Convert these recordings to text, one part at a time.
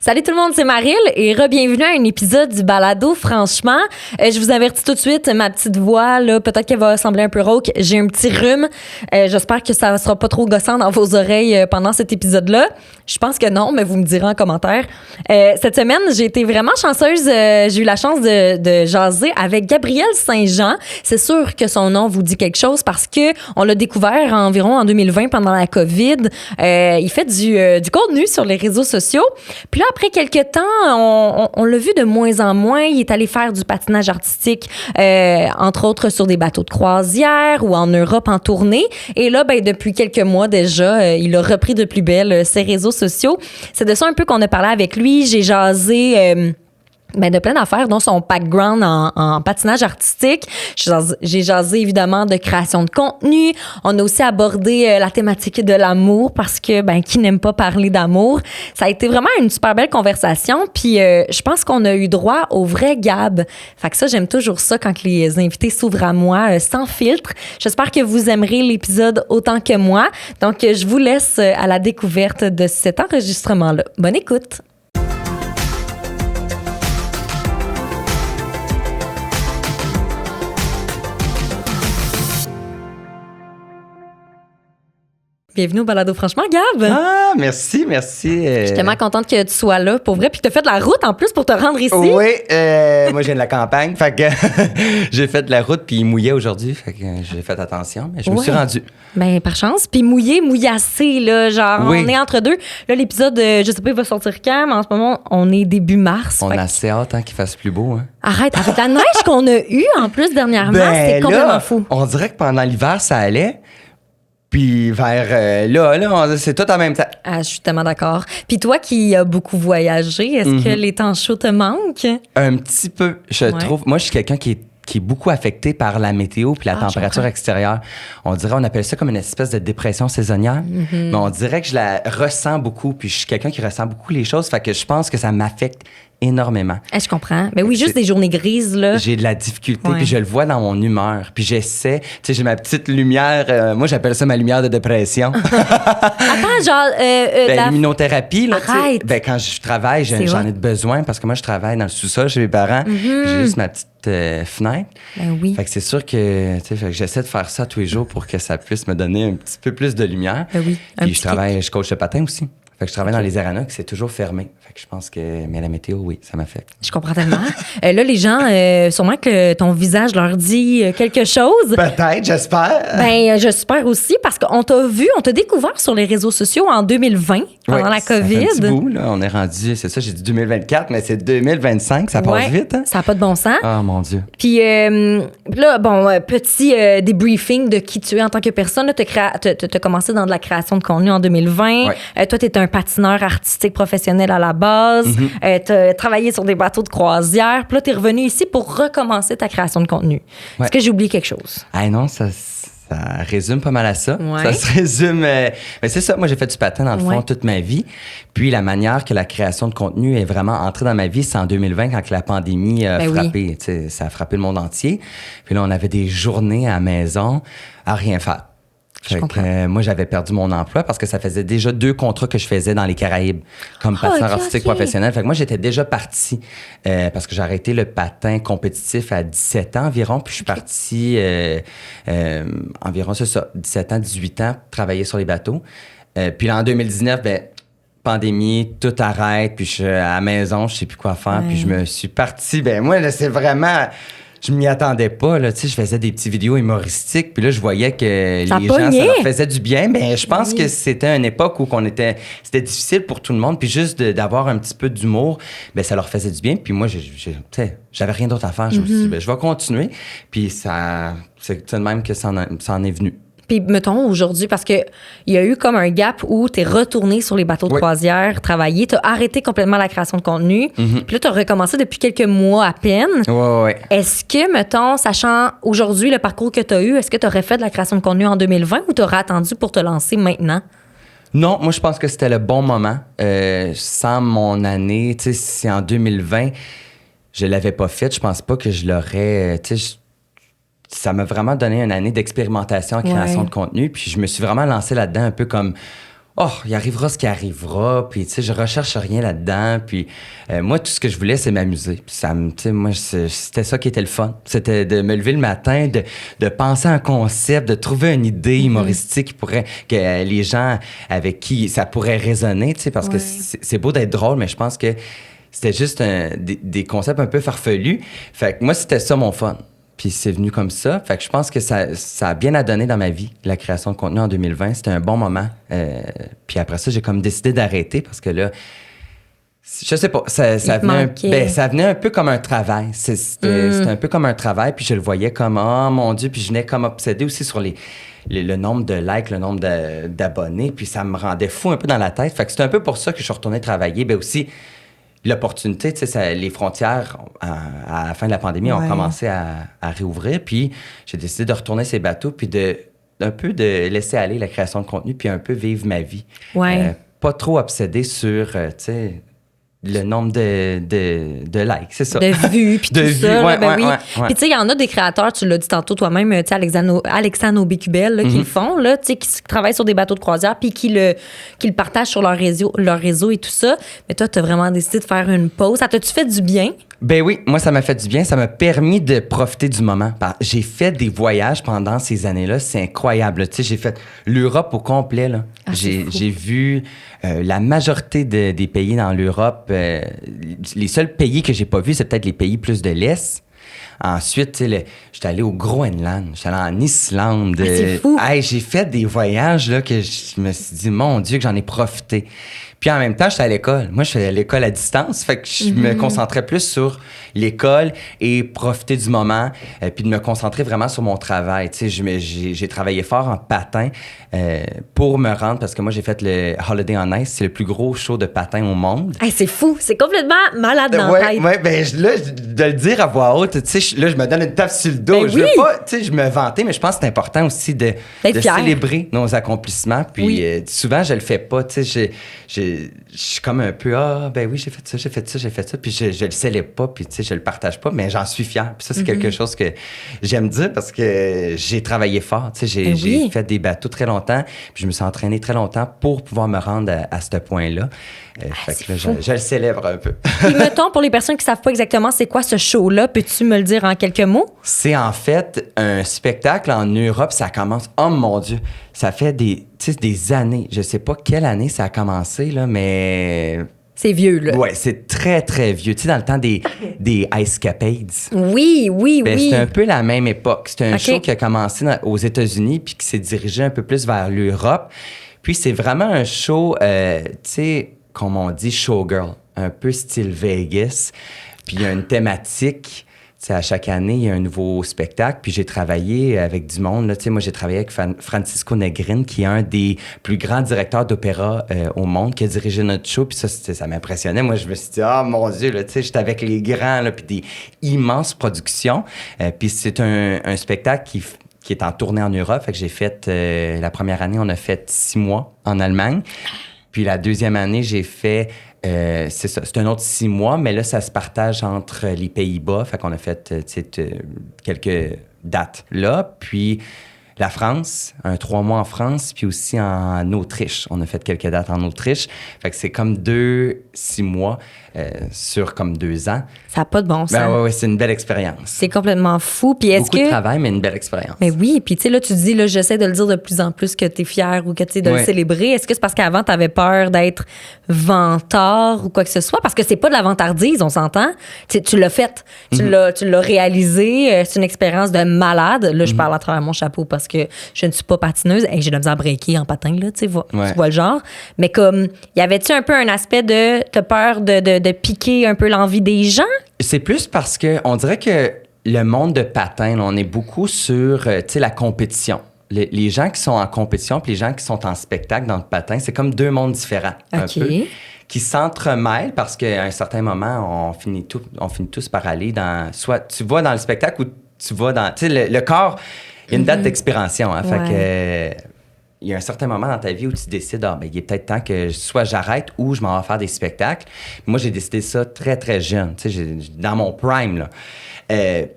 Salut tout le monde, c'est Maryl et re-bienvenue à un épisode du balado. Franchement, je vous avertis tout de suite, ma petite voix, là, peut-être qu'elle va sembler un peu rauque. J'ai un petit rhume. J'espère que ça sera pas trop gossant dans vos oreilles pendant cet épisode-là. Je pense que non, mais vous me direz en commentaire. Cette semaine, j'ai été vraiment chanceuse. J'ai eu la chance de jaser avec Gabriel Saint-Jean. C'est sûr que son nom vous dit quelque chose parce que on l'a découvert environ en 2020 pendant la COVID. Il fait du contenu sur les réseaux sociaux. Puis là, après quelques temps, on l'a vu de moins en moins. Il est allé faire du patinage artistique, entre autres sur des bateaux de croisière ou en Europe en tournée. Et là, depuis quelques mois déjà, il a repris de plus belle ses réseaux sociaux. C'est de ça un peu qu'on a parlé avec lui. J'ai jasé... de plein d'affaires, dont son background en patinage artistique. J'ai jasé évidemment de création de contenu. On a aussi abordé la thématique de l'amour parce que, qui n'aime pas parler d'amour? Ça a été vraiment une super belle conversation. Puis je pense qu'on a eu droit au vrai Gab. Fait que ça, j'aime toujours ça quand les invités s'ouvrent à moi sans filtre. J'espère que vous aimerez l'épisode autant que moi. Donc, je vous laisse à la découverte de cet enregistrement-là. Bonne écoute! Bienvenue au balado Franchement, Gab! Ah, merci. Je suis tellement contente que tu sois là, pour vrai. Puis tu as fait de la route en plus pour te rendre ici. Oui, moi, je viens de la campagne. Fait que j'ai fait de la route, puis il mouillait aujourd'hui. Fait que j'ai fait attention, mais je me suis rendu. Par chance. Puis mouillassé, là. Genre, on est entre deux. Là, l'épisode, je sais pas, il va sortir quand, mais en ce moment, on est début mars. On a assez hâte qu'il fasse plus beau. Hein? Arrête, avec la neige qu'on a eue en plus dernièrement, c'est complètement fou. On dirait que pendant l'hiver, ça allait. Puis vers là, c'est tout en même temps. Ah, je suis tellement d'accord. Puis toi qui as beaucoup voyagé, est-ce que les temps chauds te manquent? Un petit peu, je trouve. Moi, je suis quelqu'un qui est beaucoup affecté par la météo puis la température extérieure. On dirait, on appelle ça comme une espèce de dépression saisonnière. Mais on dirait que je la ressens beaucoup. Puis je suis quelqu'un qui ressent beaucoup les choses. Fait que je pense que ça m'affecte énormément. Je comprends. Mais oui, juste des journées grises, là. J'ai de la difficulté, puis je le vois dans mon humeur. Puis j'essaie, tu sais, j'ai ma petite lumière, moi j'appelle ça ma lumière de dépression. Attends, genre... l'immunothérapie, là, arrête! Quand je travaille, j'en ai besoin parce que moi je travaille dans le sous-sol chez mes parents. J'ai juste ma petite fenêtre. Oui. Fait que c'est sûr que, tu sais, j'essaie de faire ça tous les jours pour que ça puisse me donner un petit peu plus de lumière. Oui. Puis je coach le patin aussi. Fait que je travaille dans les arénas qui c'est toujours fermé. Fait que je pense que... Mais la météo, oui, ça m'affecte. Je comprends tellement. Là, les gens, sûrement que ton visage leur dit quelque chose. Peut-être, j'espère. J'espère aussi parce qu'on t'a vu, on t'a découvert sur les réseaux sociaux en 2020, pendant la COVID. Ça fait un petit bout, là. On est rendu, c'est ça, j'ai dit 2024, mais c'est 2025, ça passe vite, hein? Ça n'a pas de bon sens. Oh, mon Dieu. Puis là, petit débriefing de qui tu es en tant que personne. Tu as commencé dans de la création de contenu en 2020. Toi, tu es un patineur artistique professionnel à la base. Tu as travaillé sur des bateaux de croisière. Puis là, tu es revenu ici pour recommencer ta création de contenu. Est-ce que j'ai oublié quelque chose? Ah non, ça résume pas mal à ça. Ouais. Ça se résume... mais c'est ça, moi, j'ai fait du patin dans le fond toute ma vie. Puis la manière que la création de contenu est vraiment entrée dans ma vie, c'est en 2020 quand la pandémie a frappé. Ça a frappé le monde entier. Puis là, on avait des journées à la maison à rien faire. Moi, j'avais perdu mon emploi parce que ça faisait déjà 2 contrats que je faisais dans les Caraïbes comme patineur artistique professionnel. Fait que moi, j'étais déjà partie parce que j'ai arrêté le patin compétitif à 17 ans environ. Puis je suis partie environ, c'est ça, 17 ans, 18 ans, travailler sur les bateaux. Puis là, en 2019, pandémie, tout arrête. Puis je suis à la maison, je sais plus quoi faire. Puis je me suis parti. Moi, là, c'est vraiment... Je m'y attendais pas, là, tu sais, je faisais des petites vidéos humoristiques, puis là, je voyais que les gens, ça leur faisait du bien, mais je pense que c'était une époque où c'était difficile pour tout le monde, puis juste d'avoir un petit peu d'humour, ça leur faisait du bien, puis moi, j'avais rien d'autre à faire, je me suis dit, je vais continuer, puis c'est tout de même que ça en est venu. Puis, mettons, aujourd'hui, parce qu'il y a eu comme un gap où tu es retourné sur les bateaux de croisière, travailler, tu as arrêté complètement la création de contenu. Puis là, tu as recommencé depuis quelques mois à peine. Ouais. Est-ce que, mettons, sachant aujourd'hui le parcours que tu as eu, est-ce que tu aurais fait de la création de contenu en 2020 ou tu aurais attendu pour te lancer maintenant? Non, moi, je pense que c'était le bon moment. Sans mon année, tu sais, si en 2020, je l'avais pas fait, je pense pas que je l'aurais... ça m'a vraiment donné une année d'expérimentation en création de contenu. Puis je me suis vraiment lancé là-dedans un peu comme il arrivera ce qui arrivera, puis tu sais, je recherche rien là-dedans, puis moi, tout ce que je voulais, c'est m'amuser. Puis ça, tu sais, moi, c'était ça qui était le fun. C'était de me lever le matin, de penser à un concept, de trouver une idée humoristique que les gens avec qui ça pourrait résonner, tu sais, parce que c'est beau d'être drôle, mais je pense que c'était juste des concepts un peu farfelus. Fait que moi, c'était ça mon fun. Puis c'est venu comme ça. Fait que je pense que ça a bien à donner dans ma vie, la création de contenu en 2020. C'était un bon moment. Puis après ça, j'ai comme décidé d'arrêter parce que là, je sais pas, ça venait un peu comme un travail. C'était un peu comme un travail. Puis je le voyais comme, oh mon Dieu. Puis je venais comme obsédé aussi sur le nombre de likes, le nombre d'abonnés. Puis ça me rendait fou un peu dans la tête. Fait que c'était un peu pour ça que je suis retourné travailler. Ben aussi, l'opportunité, tu sais, les frontières, à la fin de la pandémie, ont commencé à réouvrir. Puis j'ai décidé de retourner ces bateaux, puis un peu de laisser aller la création de contenu, puis un peu vivre ma vie. Pas trop obsédé sur, tu sais, le nombre de likes, c'est ça. De vues, puis tout ça. Puis tu sais, il y en a des créateurs, tu l'as dit tantôt toi-même, tu sais, Alexandre Aubé-Cubel, qui le font, là, tu sais, qui travaillent sur des bateaux de croisière, puis qui le partagent sur leur réseau et tout ça. Mais toi, tu as vraiment décidé de faire une pause. Ça t'a-tu fait du bien? Ben oui, moi, ça m'a fait du bien. Ça m'a permis de profiter du moment. J'ai fait des voyages pendant ces années-là. C'est incroyable. Tu sais, j'ai fait l'Europe au complet, là. J'ai vu la majorité des pays dans l'Europe. Les seuls pays que j'ai pas vus, c'est peut-être les pays plus de l'Est. Ensuite, tu sais, j'étais allé au Groenland, j'étais allé en Islande. C'est fou! J'ai fait des voyages là, que je me suis dit, mon Dieu, que j'en ai profité. Puis en même temps, j'étais à l'école. Moi, je faisais l'école à distance. Fait que je me concentrais plus sur l'école et profiter du moment, puis de me concentrer vraiment sur mon travail. Tu sais, j'ai travaillé fort en patin pour me rendre, parce que moi, j'ai fait le Holiday on Ice. C'est le plus gros show de patin au monde. C'est fou. C'est complètement malade dans la tête. Oui, ben là, de le dire à voix haute, tu sais, là, je me donne une tape sur le dos. Je veux pas, tu sais, je me vantais, mais je pense que c'est important aussi de célébrer nos accomplissements. Puis souvent, je le fais pas. Tu sais, je suis comme un peu, ben oui, j'ai fait ça, puis je le célèbre pas, puis tu sais, je le partage pas, mais j'en suis fier. Puis ça, c'est quelque chose que j'aime dire parce que j'ai travaillé fort, tu sais, j'ai fait des bateaux très longtemps, puis je me suis entraîné très longtemps pour pouvoir me rendre à ce point-là. Fait que là, je le célèbre un peu. Puis mettons, pour les personnes qui savent pas exactement c'est quoi ce show-là, peux-tu me le dire en quelques mots? C'est en fait un spectacle en Europe, ça commence, oh mon Dieu, ça fait des années, je sais pas quelle année ça a commencé, là, mais... C'est vieux, là. Ouais, c'est très, très vieux. Tu sais, dans le temps des Icecapades. Oui. C'était un peu la même époque. C'était un show qui a commencé aux États-Unis puis qui s'est dirigé un peu plus vers l'Europe. Puis c'est vraiment un show, tu sais, comme on dit, showgirl, un peu style Vegas. Puis il y a une thématique. Tu sais, à chaque année, il y a un nouveau spectacle. Puis j'ai travaillé avec du monde. Là. Tu sais, moi, j'ai travaillé avec Francisco Negrin, qui est un des plus grands directeurs d'opéra au monde, qui a dirigé notre show. Puis ça m'impressionnait. Moi, je me suis dit, mon Dieu, là, tu sais, j'étais avec les grands, là, puis des immenses productions. Puis c'est un spectacle qui est en tournée en Europe. Fait que j'ai fait, la première année, on a fait 6 mois en Allemagne. Puis la deuxième année, j'ai fait... c'est ça, c'est un autre 6 mois, mais là, ça se partage entre les Pays-Bas. Fait qu'on a fait quelques dates là. Puis la France, 3 mois en France, puis aussi en Autriche. On a fait quelques dates en Autriche. Fait que c'est comme 6 mois sur comme 2 ans. Ça n'a pas de bon sens. Ben ouais, c'est une belle expérience. C'est complètement fou. Puis Beaucoup de travail, mais une belle expérience. Mais oui, puis tu sais, là, tu dis, là, j'essaie de le dire de plus en plus que tu es fier ou que tu sais, de le célébrer. Est-ce que c'est parce qu'avant, tu avais peur d'être vantard ou quoi que ce soit? Parce que c'est pas de la vantardise, on s'entend. Tu l'as fait. Tu l'as réalisé. C'est une expérience de malade. Là, je parle à travers mon chapeau parce que je ne suis pas patineuse. J'ai de la misère à breaker en patin, là, tu vois le genre. Mais comme, y avait-tu un peu un aspect de t'as peur de piquer un peu l'envie des gens? C'est plus parce que on dirait que le monde de patin, là, on est beaucoup sur la compétition. Les gens qui sont en compétition puis les gens qui sont en spectacle dans le patin, c'est comme 2 mondes différents, un peu, qui s'entremêlent parce qu'à un certain moment, on finit tous par aller dans... Soit tu vas dans le spectacle ou tu vas dans... Tu sais, le corps, il y a une date d'expiration. Hein, fait que... il y a un certain moment dans ta vie où tu décides, il est peut-être temps que soit j'arrête ou je m'en vais faire des spectacles. Moi, j'ai décidé ça très, très jeune, tu sais, dans mon prime, là.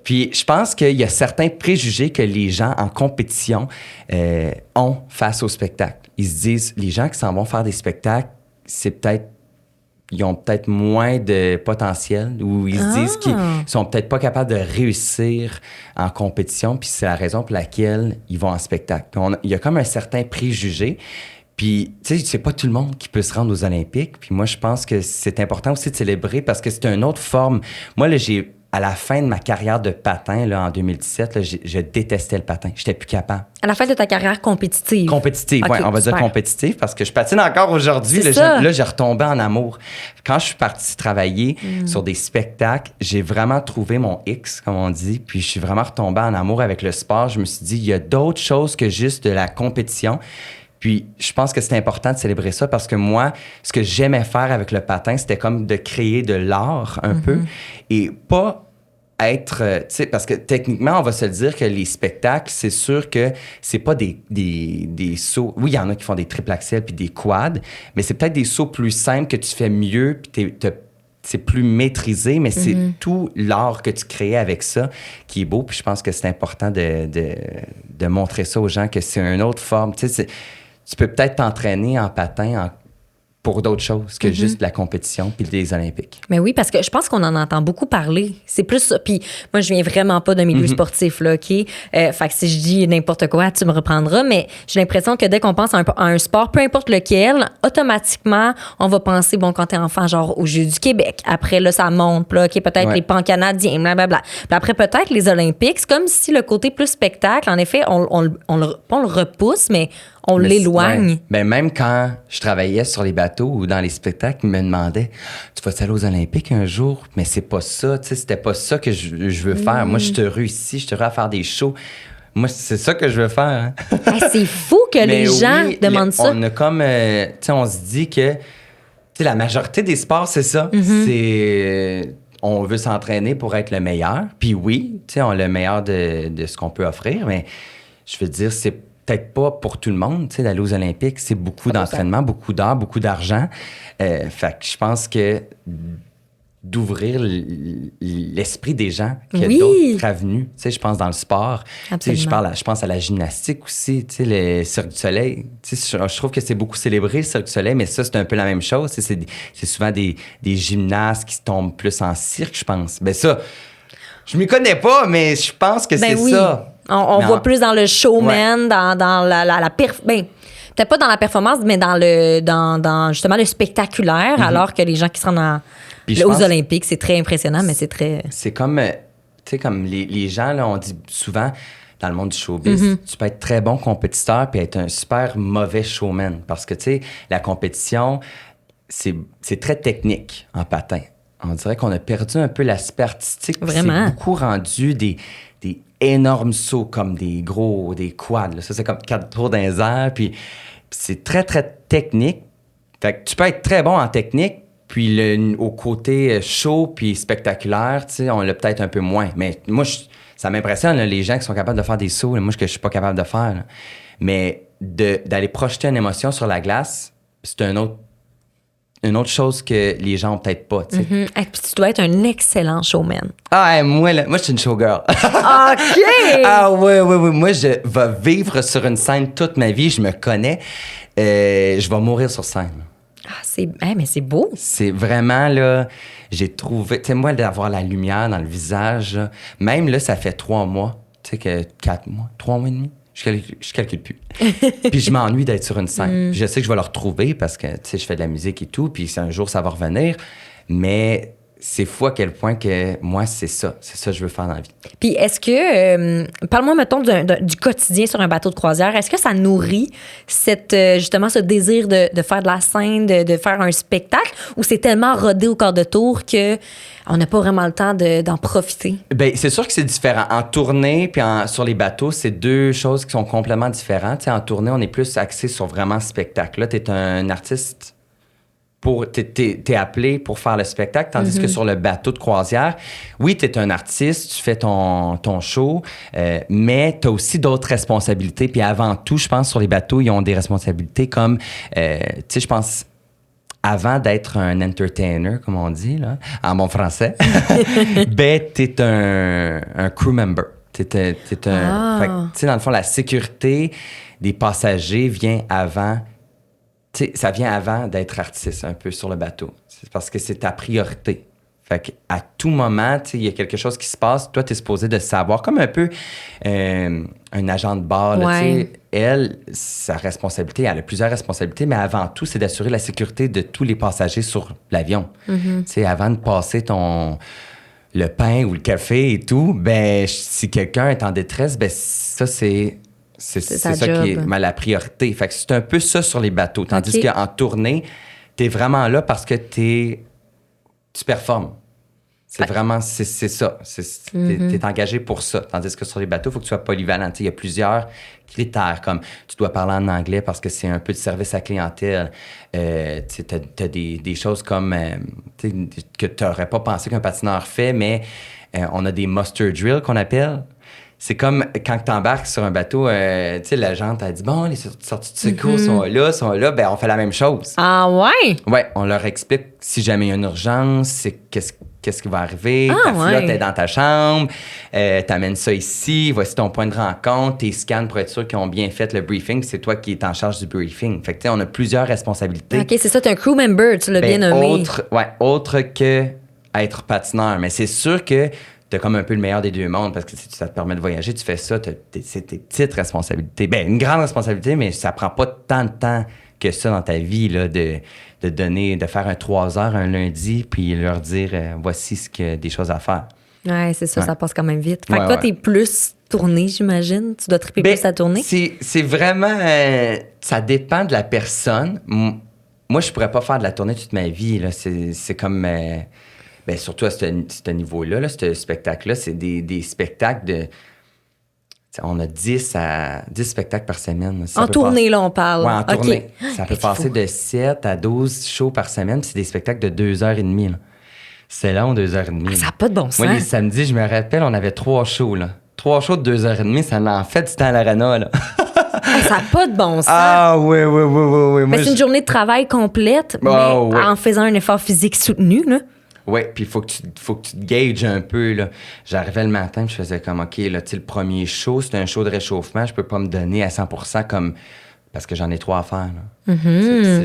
Puis je pense qu'il y a certains préjugés que les gens en compétition ont face au spectacle. Ils se disent, les gens qui s'en vont faire des spectacles, ils ont peut-être moins de potentiel ou ils se disent qu'ils sont peut-être pas capables de réussir en compétition, puis c'est la raison pour laquelle ils vont en spectacle. Il y a comme un certain préjugé. Puis, tu sais, c'est pas tout le monde qui peut se rendre aux Olympiques. Puis moi, je pense que c'est important aussi de célébrer parce que c'est une autre forme. Moi, là, à la fin de ma carrière de patin, là, en 2017, là, je détestais le patin. J'étais plus capable. À la fin de ta carrière compétitive? Compétitive, okay, on va dire compétitive, parce que je patine encore aujourd'hui. Là, j'ai retombé en amour. Quand je suis partie travailler sur des spectacles, j'ai vraiment trouvé mon X, comme on dit, puis je suis vraiment retombé en amour avec le sport. Je me suis dit, il y a d'autres choses que juste de la compétition. Puis, je pense que c'est important de célébrer ça parce que moi, ce que j'aimais faire avec le patin, c'était comme de créer de l'art un peu et pas être, tu sais, parce que techniquement, on va se le dire que les spectacles, c'est sûr que c'est pas des sauts. Oui, il y en a qui font des triple axels puis des quads, mais c'est peut-être des sauts plus simples que tu fais mieux puis c'est plus maîtrisé, mais c'est tout l'art que tu crées avec ça qui est beau. Puis je pense que c'est important de montrer ça aux gens que c'est une autre forme. Tu sais, tu peux peut-être t'entraîner en patin pour d'autres choses que juste la compétition puis des Olympiques. Mais oui, parce que je pense qu'on en entend beaucoup parler. C'est plus ça. Puis moi, je viens vraiment pas d'un milieu sportif, là, OK? Fait que si je dis n'importe quoi, tu me reprendras, mais j'ai l'impression que dès qu'on pense à un sport, peu importe lequel, automatiquement, on va penser, bon, quand t'es enfant, genre aux Jeux du Québec. Après, là, ça monte, là, OK, peut-être les pans canadiens, blablabla. Puis après, peut-être les Olympiques. C'est comme si le côté plus spectacle, en effet, on le repousse, mais on l'éloigne. Ouais. Ben, même quand je travaillais sur les bateaux ou dans les spectacles, ils me demandaient, tu vas aller aux Olympiques un jour? Mais c'est pas ça, tu sais, c'était pas ça que je veux faire. Moi, je suis heureux ici, je suis heureux à faire des shows. Moi, c'est ça que je veux faire. Hein? C'est fou que les gens demandent ça. On a comme, tu sais, on se dit que, tu sais, la majorité des sports, c'est ça. C'est... on veut s'entraîner pour être le meilleur. Puis oui, tu sais, on a le meilleur de ce qu'on peut offrir, mais je veux dire, c'est peut-être pas pour tout le monde, tu sais, d'aller aux Olympiques. C'est beaucoup d'entraînement, beaucoup d'heures, beaucoup d'argent. Fait que je pense que d'ouvrir l'esprit des gens, qu'il y a d'autres avenues. Tu sais, je pense dans le sport. Tu sais, je pense à la gymnastique aussi, tu sais, le Cirque du Soleil. Tu sais, je trouve que c'est beaucoup célébré, le Cirque du Soleil, mais ça, c'est un peu la même chose. Tu sais, c'est souvent des gymnastes qui tombent plus en cirque, je pense. Ben ça, je m'y connais pas, mais je pense que c'est ça. On voit plus dans le showman, dans la peut-être pas dans la performance, mais dans justement le spectaculaire, alors que les gens qui se rendent aux Olympiques, c'est très impressionnant, mais c'est très... C'est comme, tu sais, comme les gens, là, on dit souvent dans le monde du showbiz, tu peux être très bon compétiteur puis être un super mauvais showman. Parce que, tu sais, la compétition, c'est très technique en patin. On dirait qu'on a perdu un peu l'aspect artistique. Vraiment. C'est beaucoup rendu des énormes sauts comme des quads. Là. Ça, c'est comme 4 tours dans les airs. Puis c'est très, très technique. Fait que tu peux être très bon en technique, puis au côté show puis spectaculaire, tu sais, on l'a peut-être un peu moins. Mais moi, ça m'impressionne, là, les gens qui sont capables de faire des sauts. Là, moi, ce que je suis pas capable de faire. Là. Mais d'aller projeter une émotion sur la glace, c'est une autre chose que les gens n'ont peut-être pas, tu sais. Et puis tu dois être un excellent showman. Ah, moi, je suis une showgirl. OK! Ah, oui. Moi, je vais vivre sur une scène toute ma vie. Je me connais. Je vais mourir sur scène. Ah, mais c'est beau. C'est vraiment, là, j'ai trouvé... Tu sais, moi, d'avoir la lumière dans le visage, là, même là, ça fait 3 mois. Tu sais, que 4 mois, 3 mois et demi. Je calcule plus. Puis je m'ennuie d'être sur une scène. Je sais que je vais le retrouver parce que, tu sais, je fais de la musique et tout, puis un jour, ça va revenir. Mais c'est fou à quel point que moi, c'est ça que je veux faire dans la vie. Puis est-ce que, parle-moi, mettons, du quotidien sur un bateau de croisière. Est-ce que ça nourrit justement ce désir de faire de la scène, de faire un spectacle, ou c'est tellement rodé au quart de tour que on n'a pas vraiment le temps d'en profiter? Bien, c'est sûr que c'est différent. En tournée puis sur les bateaux, c'est 2 choses qui sont complètement différentes. Tu sais, en tournée, on est plus axé sur vraiment le spectacle. Là, tu es un artiste t'es appelé pour faire le spectacle, tandis que sur le bateau de croisière, oui, t'es un artiste, tu fais ton show, mais t'as aussi d'autres responsabilités. Puis avant tout, je pense, sur les bateaux, ils ont des responsabilités comme, tu sais, je pense, avant d'être un entertainer, comme on dit, là, en bon français, ben, t'es un crew member. Fait que, tu sais, dans le fond, la sécurité des passagers vient avant. Tu sais, ça vient avant d'être artiste, un peu, sur le bateau. C'est parce que c'est ta priorité. Fait qu'à tout moment, tu sais, il y a quelque chose qui se passe. Toi, tu es supposé de savoir. Comme un peu un agent de bar, là, tu sais. Elle, sa responsabilité, elle a plusieurs responsabilités, mais avant tout, c'est d'assurer la sécurité de tous les passagers sur l'avion. Tu sais, avant de passer le pain ou le café et tout, ben si quelqu'un est en détresse, ben ça, c'est ça qui est la priorité. Fait que c'est un peu ça sur les bateaux. Tandis qu'en tournée, t'es vraiment là parce que tu performes. C'est vraiment, c'est ça. T'es engagé pour ça. Tandis que sur les bateaux, il faut que tu sois polyvalent. Il y a plusieurs critères, comme tu dois parler en anglais parce que c'est un peu de service à clientèle. T'as des choses comme que tu n'aurais pas pensé qu'un patineur fait, mais on a des muster drills qu'on appelle. C'est comme quand tu embarques sur un bateau, tu sais, la gente a dit, bon, les sorties de secours sont là, ben on fait la même chose. Ah ouais? Ouais, on leur explique si jamais il y a une urgence, qu'est-ce qui va arriver, ta flotte est dans ta chambre, t'amènes ça ici, voici ton point de rencontre, tes scans pour être sûr qu'ils ont bien fait le briefing, puis c'est toi qui es en charge du briefing. Fait que, tu sais, on a plusieurs responsabilités. OK, c'est ça, t'es un crew member, tu l'as bien nommé. Autre que être patineur. Mais c'est sûr que t'as comme un peu le meilleur des deux mondes parce que ça te permet de voyager, tu fais ça, c'est tes petites responsabilités. Ben, une grande responsabilité, mais ça prend pas tant de temps que ça dans ta vie, là, de faire un 3 heures un lundi, puis leur dire voici des choses à faire. Ouais, c'est ça, ça passe quand même vite. Fait que toi, t'es plus tourné, j'imagine. Tu dois triper plus à tourner. C'est vraiment. Ça dépend de la personne. Moi, je pourrais pas faire de la tournée toute ma vie, là. C'est comme. Surtout à ce niveau-là, là, ce spectacle-là, c'est des spectacles de. On a 10 spectacles par semaine. En tournée, là, on parle. Oui, en tournée. Ça peut passer de 7 à 12 shows par semaine, puis c'est des spectacles de 2h30. Là. C'est long, 2h30. Ça n'a pas de bon sens. Moi, les samedis, je me rappelle, on avait 3 shows. Là. 3 shows de 2h30, ça en fait du temps à l'arena. Là. Ça n'a pas de bon sens. Ah oui. Mais c'est une journée de travail complète, mais en faisant un effort physique soutenu, là. Oui, puis il faut que tu te gages un peu, là. J'arrivais le matin, je faisais comme, OK, là, tu sais, le premier show, c'était un show de réchauffement, je peux pas me donner à 100% comme... Parce que j'en ai 3 à faire, là.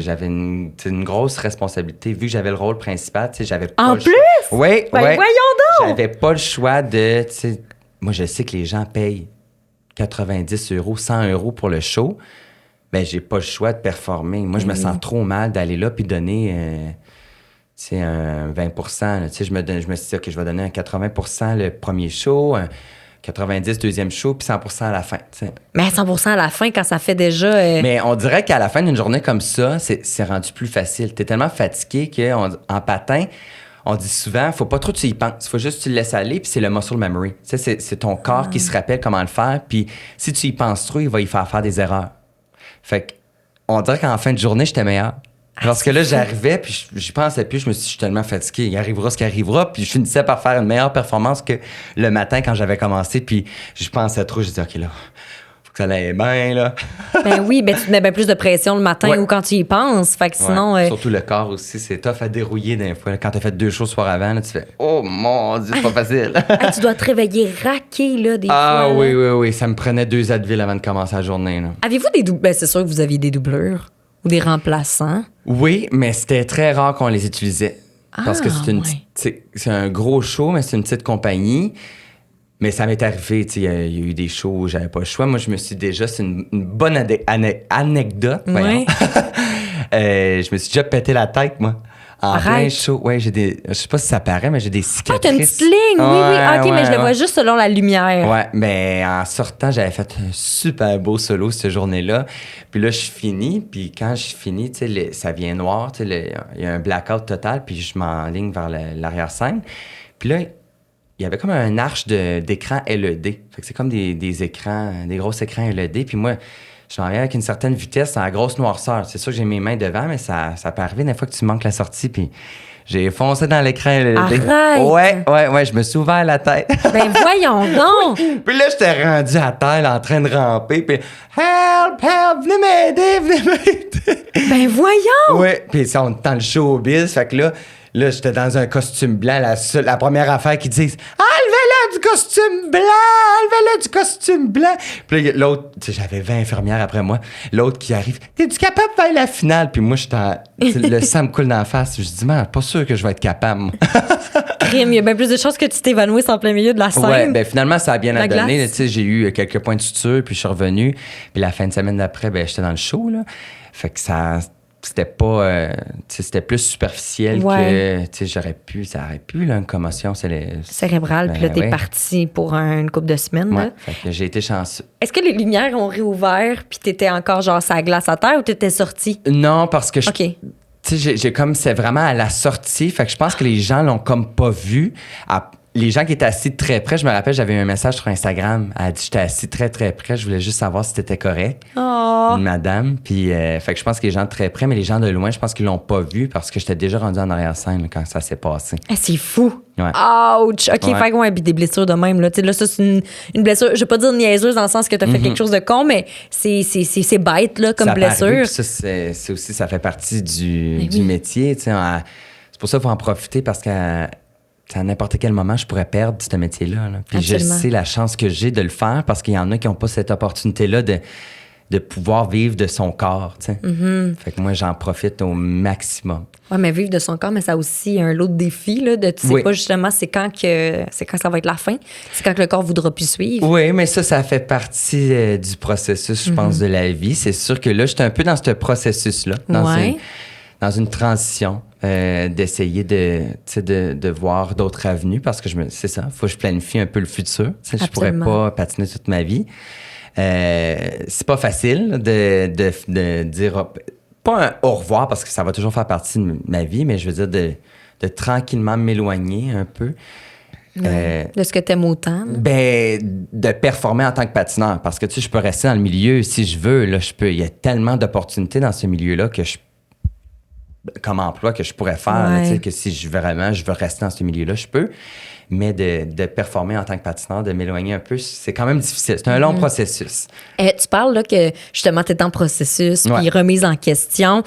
J'avais une grosse responsabilité. Vu que j'avais le rôle principal, tu sais, j'avais pas En le plus? choix. Oui, voyons donc! J'avais pas le choix de, tu sais... Moi, je sais que les gens payent 90 €, 100 € pour le show. Ben, j'ai pas le choix de performer. Moi, je me sens trop mal d'aller là puis donner... c'est un 20 là. Tu sais, je me suis dit, OK, je vais donner un 80 le premier show, un 90 deuxième show, puis 100 à la fin. T'sais. Mais 100 à la fin, quand ça fait déjà... Mais on dirait qu'à la fin d'une journée comme ça, c'est rendu plus facile. T'es tellement fatigué qu'en patin, on dit souvent, faut pas trop que tu y penses. Faut juste que tu le laisses aller, puis c'est le muscle memory. Tu sais, c'est ton corps qui se rappelle comment le faire, puis si tu y penses trop, il va y faire des erreurs. Fait qu'on dirait qu'en fin de journée, j'étais meilleur. Parce que là, j'arrivais, puis j'y pensais plus, je me suis dit, je suis tellement fatigué, il arrivera ce qui arrivera, puis je finissais par faire une meilleure performance que le matin quand j'avais commencé, puis je pensais trop, je disais, OK, là, faut que ça aille bien, là. Ben oui, ben tu te mets bien plus de pression le matin ou quand tu y penses, fait que sinon... Surtout le corps aussi, c'est tough à dérouiller des fois. Quand t'as fait 2 shows le soir avant, là, tu fais, oh mon Dieu, c'est pas facile. Tu dois te réveiller raqué, là, des fois. Ah oui, ça me prenait 2 Advil avant de commencer la journée, là. Aviez-vous des doublures? Ben c'est sûr que vous aviez des doublures. Ou des remplaçants? Oui, mais c'était très rare qu'on les utilisait. Parce que c'est un gros show, mais c'est une petite compagnie. Mais ça m'est arrivé, il y a eu des shows où j'avais pas le choix. Moi, je me suis déjà... C'est une bonne anecdote. Ouais. Je me suis déjà pété la tête, moi. En plein show. Ouais, j'ai des... Je sais pas si ça paraît, mais j'ai des cicatrices. Ah, t'as une petite ligne! Oui. OK, mais je le vois juste selon la lumière. Ouais, mais en sortant, j'avais fait un super beau solo cette journée-là. Puis là, je finis. Puis quand je finis, tu sais, ça vient noir. Tu sais, il y a un blackout total. Puis je m'enligne vers l'arrière-scène. Puis là, il y avait comme un arche d'écran LED. Fait que c'est comme des écrans, des gros écrans LED. Puis moi, je m'en viens avec une certaine vitesse, à la grosse noirceur. C'est sûr que j'ai mes mains devant, mais ça peut arriver des fois que tu manques la sortie, puis j'ai foncé dans l'écran. Arrête! Ouais, je me suis ouvert la tête. Ben voyons donc! Puis là, j'étais rendu à terre, en train de ramper, puis help, venez m'aider. Ben voyons! Ouais, puis ça, on est dans le showbiz, fait que là, j'étais dans un costume blanc, la première affaire qu'ils disent « Enlevez-le du costume blanc! Enlevez-le du costume blanc! » Puis là, l'autre, tu sais, j'avais 20 infirmières après moi, l'autre qui arrive « T'es-tu capable de faire la finale? » Puis moi, le sang me coule dans la face. Je dis « Man, pas sûr que je vais être capable, moi. » Il y a bien plus de chances que tu t'évanouisses en plein milieu de la scène. Ouais, ben finalement, ça a bien donné. Tu sais, j'ai eu quelques points de suture, puis je suis revenu. Puis la fin de semaine d'après, ben j'étais dans le show, là. Fait que c'était pas c'était plus superficiel que ça aurait pu là, une commotion cérébrale, puis là t'es parti pour une couple de semaines. Ouais, là. fait que j'ai été chanceux. Est-ce que les lumières ont réouvert puis t'étais encore genre sur la glace à terre ou t'étais sorti? Non, parce que OK. j'ai comme c'est vraiment à la sortie, fait que je pense que les gens l'ont comme pas vu. Les gens qui étaient assis très près, je me rappelle, j'avais eu un message sur Instagram. Elle a dit j'étais assis très très près, je voulais juste savoir si t'étais correct. Oh. Une madame. Puis, fait que je pense que les gens de très près, mais les gens de loin, je pense qu'ils l'ont pas vu parce que j'étais déjà rendu en arrière-scène quand ça s'est passé. C'est fou. Ouais. Ouch! OK, fait que puis des blessures de même. Là, là ça, c'est une blessure, je vais pas dire niaiseuse dans le sens que t'as fait quelque chose de con, mais c'est bête là, comme ça blessure. Arriver, ça, c'est aussi, ça fait partie du métier. C'est pour ça qu'il faut en profiter parce que à n'importe quel moment, je pourrais perdre ce métier-là. Là. Puis Absolument. je sais la chance que j'ai de le faire parce qu'il y en a qui n'ont pas cette opportunité-là de pouvoir vivre de son corps. Mm-hmm. Fait que moi, j'en profite au maximum. Oui, mais vivre de son corps, mais ça a aussi un lot de défis. Là, tu sais pas justement c'est quand ça va être la fin. C'est quand que le corps voudra plus suivre. Oui, mais ça fait partie du processus, je pense, de la vie. C'est sûr que là, j'étais un peu dans ce processus-là. Dans une transition, d'essayer de voir d'autres avenues parce que c'est ça, il faut que je planifie un peu le futur. Je pourrais pas patiner toute ma vie. C'est pas facile de dire, pas un au revoir parce que ça va toujours faire partie de ma vie, mais je veux dire de tranquillement m'éloigner un peu. De ce que t'aimes autant. De performer en tant que patineur parce que je peux rester dans le milieu si je veux. Là, il y a tellement d'opportunités dans ce milieu-là comme emploi que je pourrais faire, là, que si je veux rester dans ce milieu-là, je peux. Mais de performer en tant que patineur, de m'éloigner un peu, c'est quand même difficile. C'est un long processus. Tu parles là, que justement, tu es en processus, puis remise en question.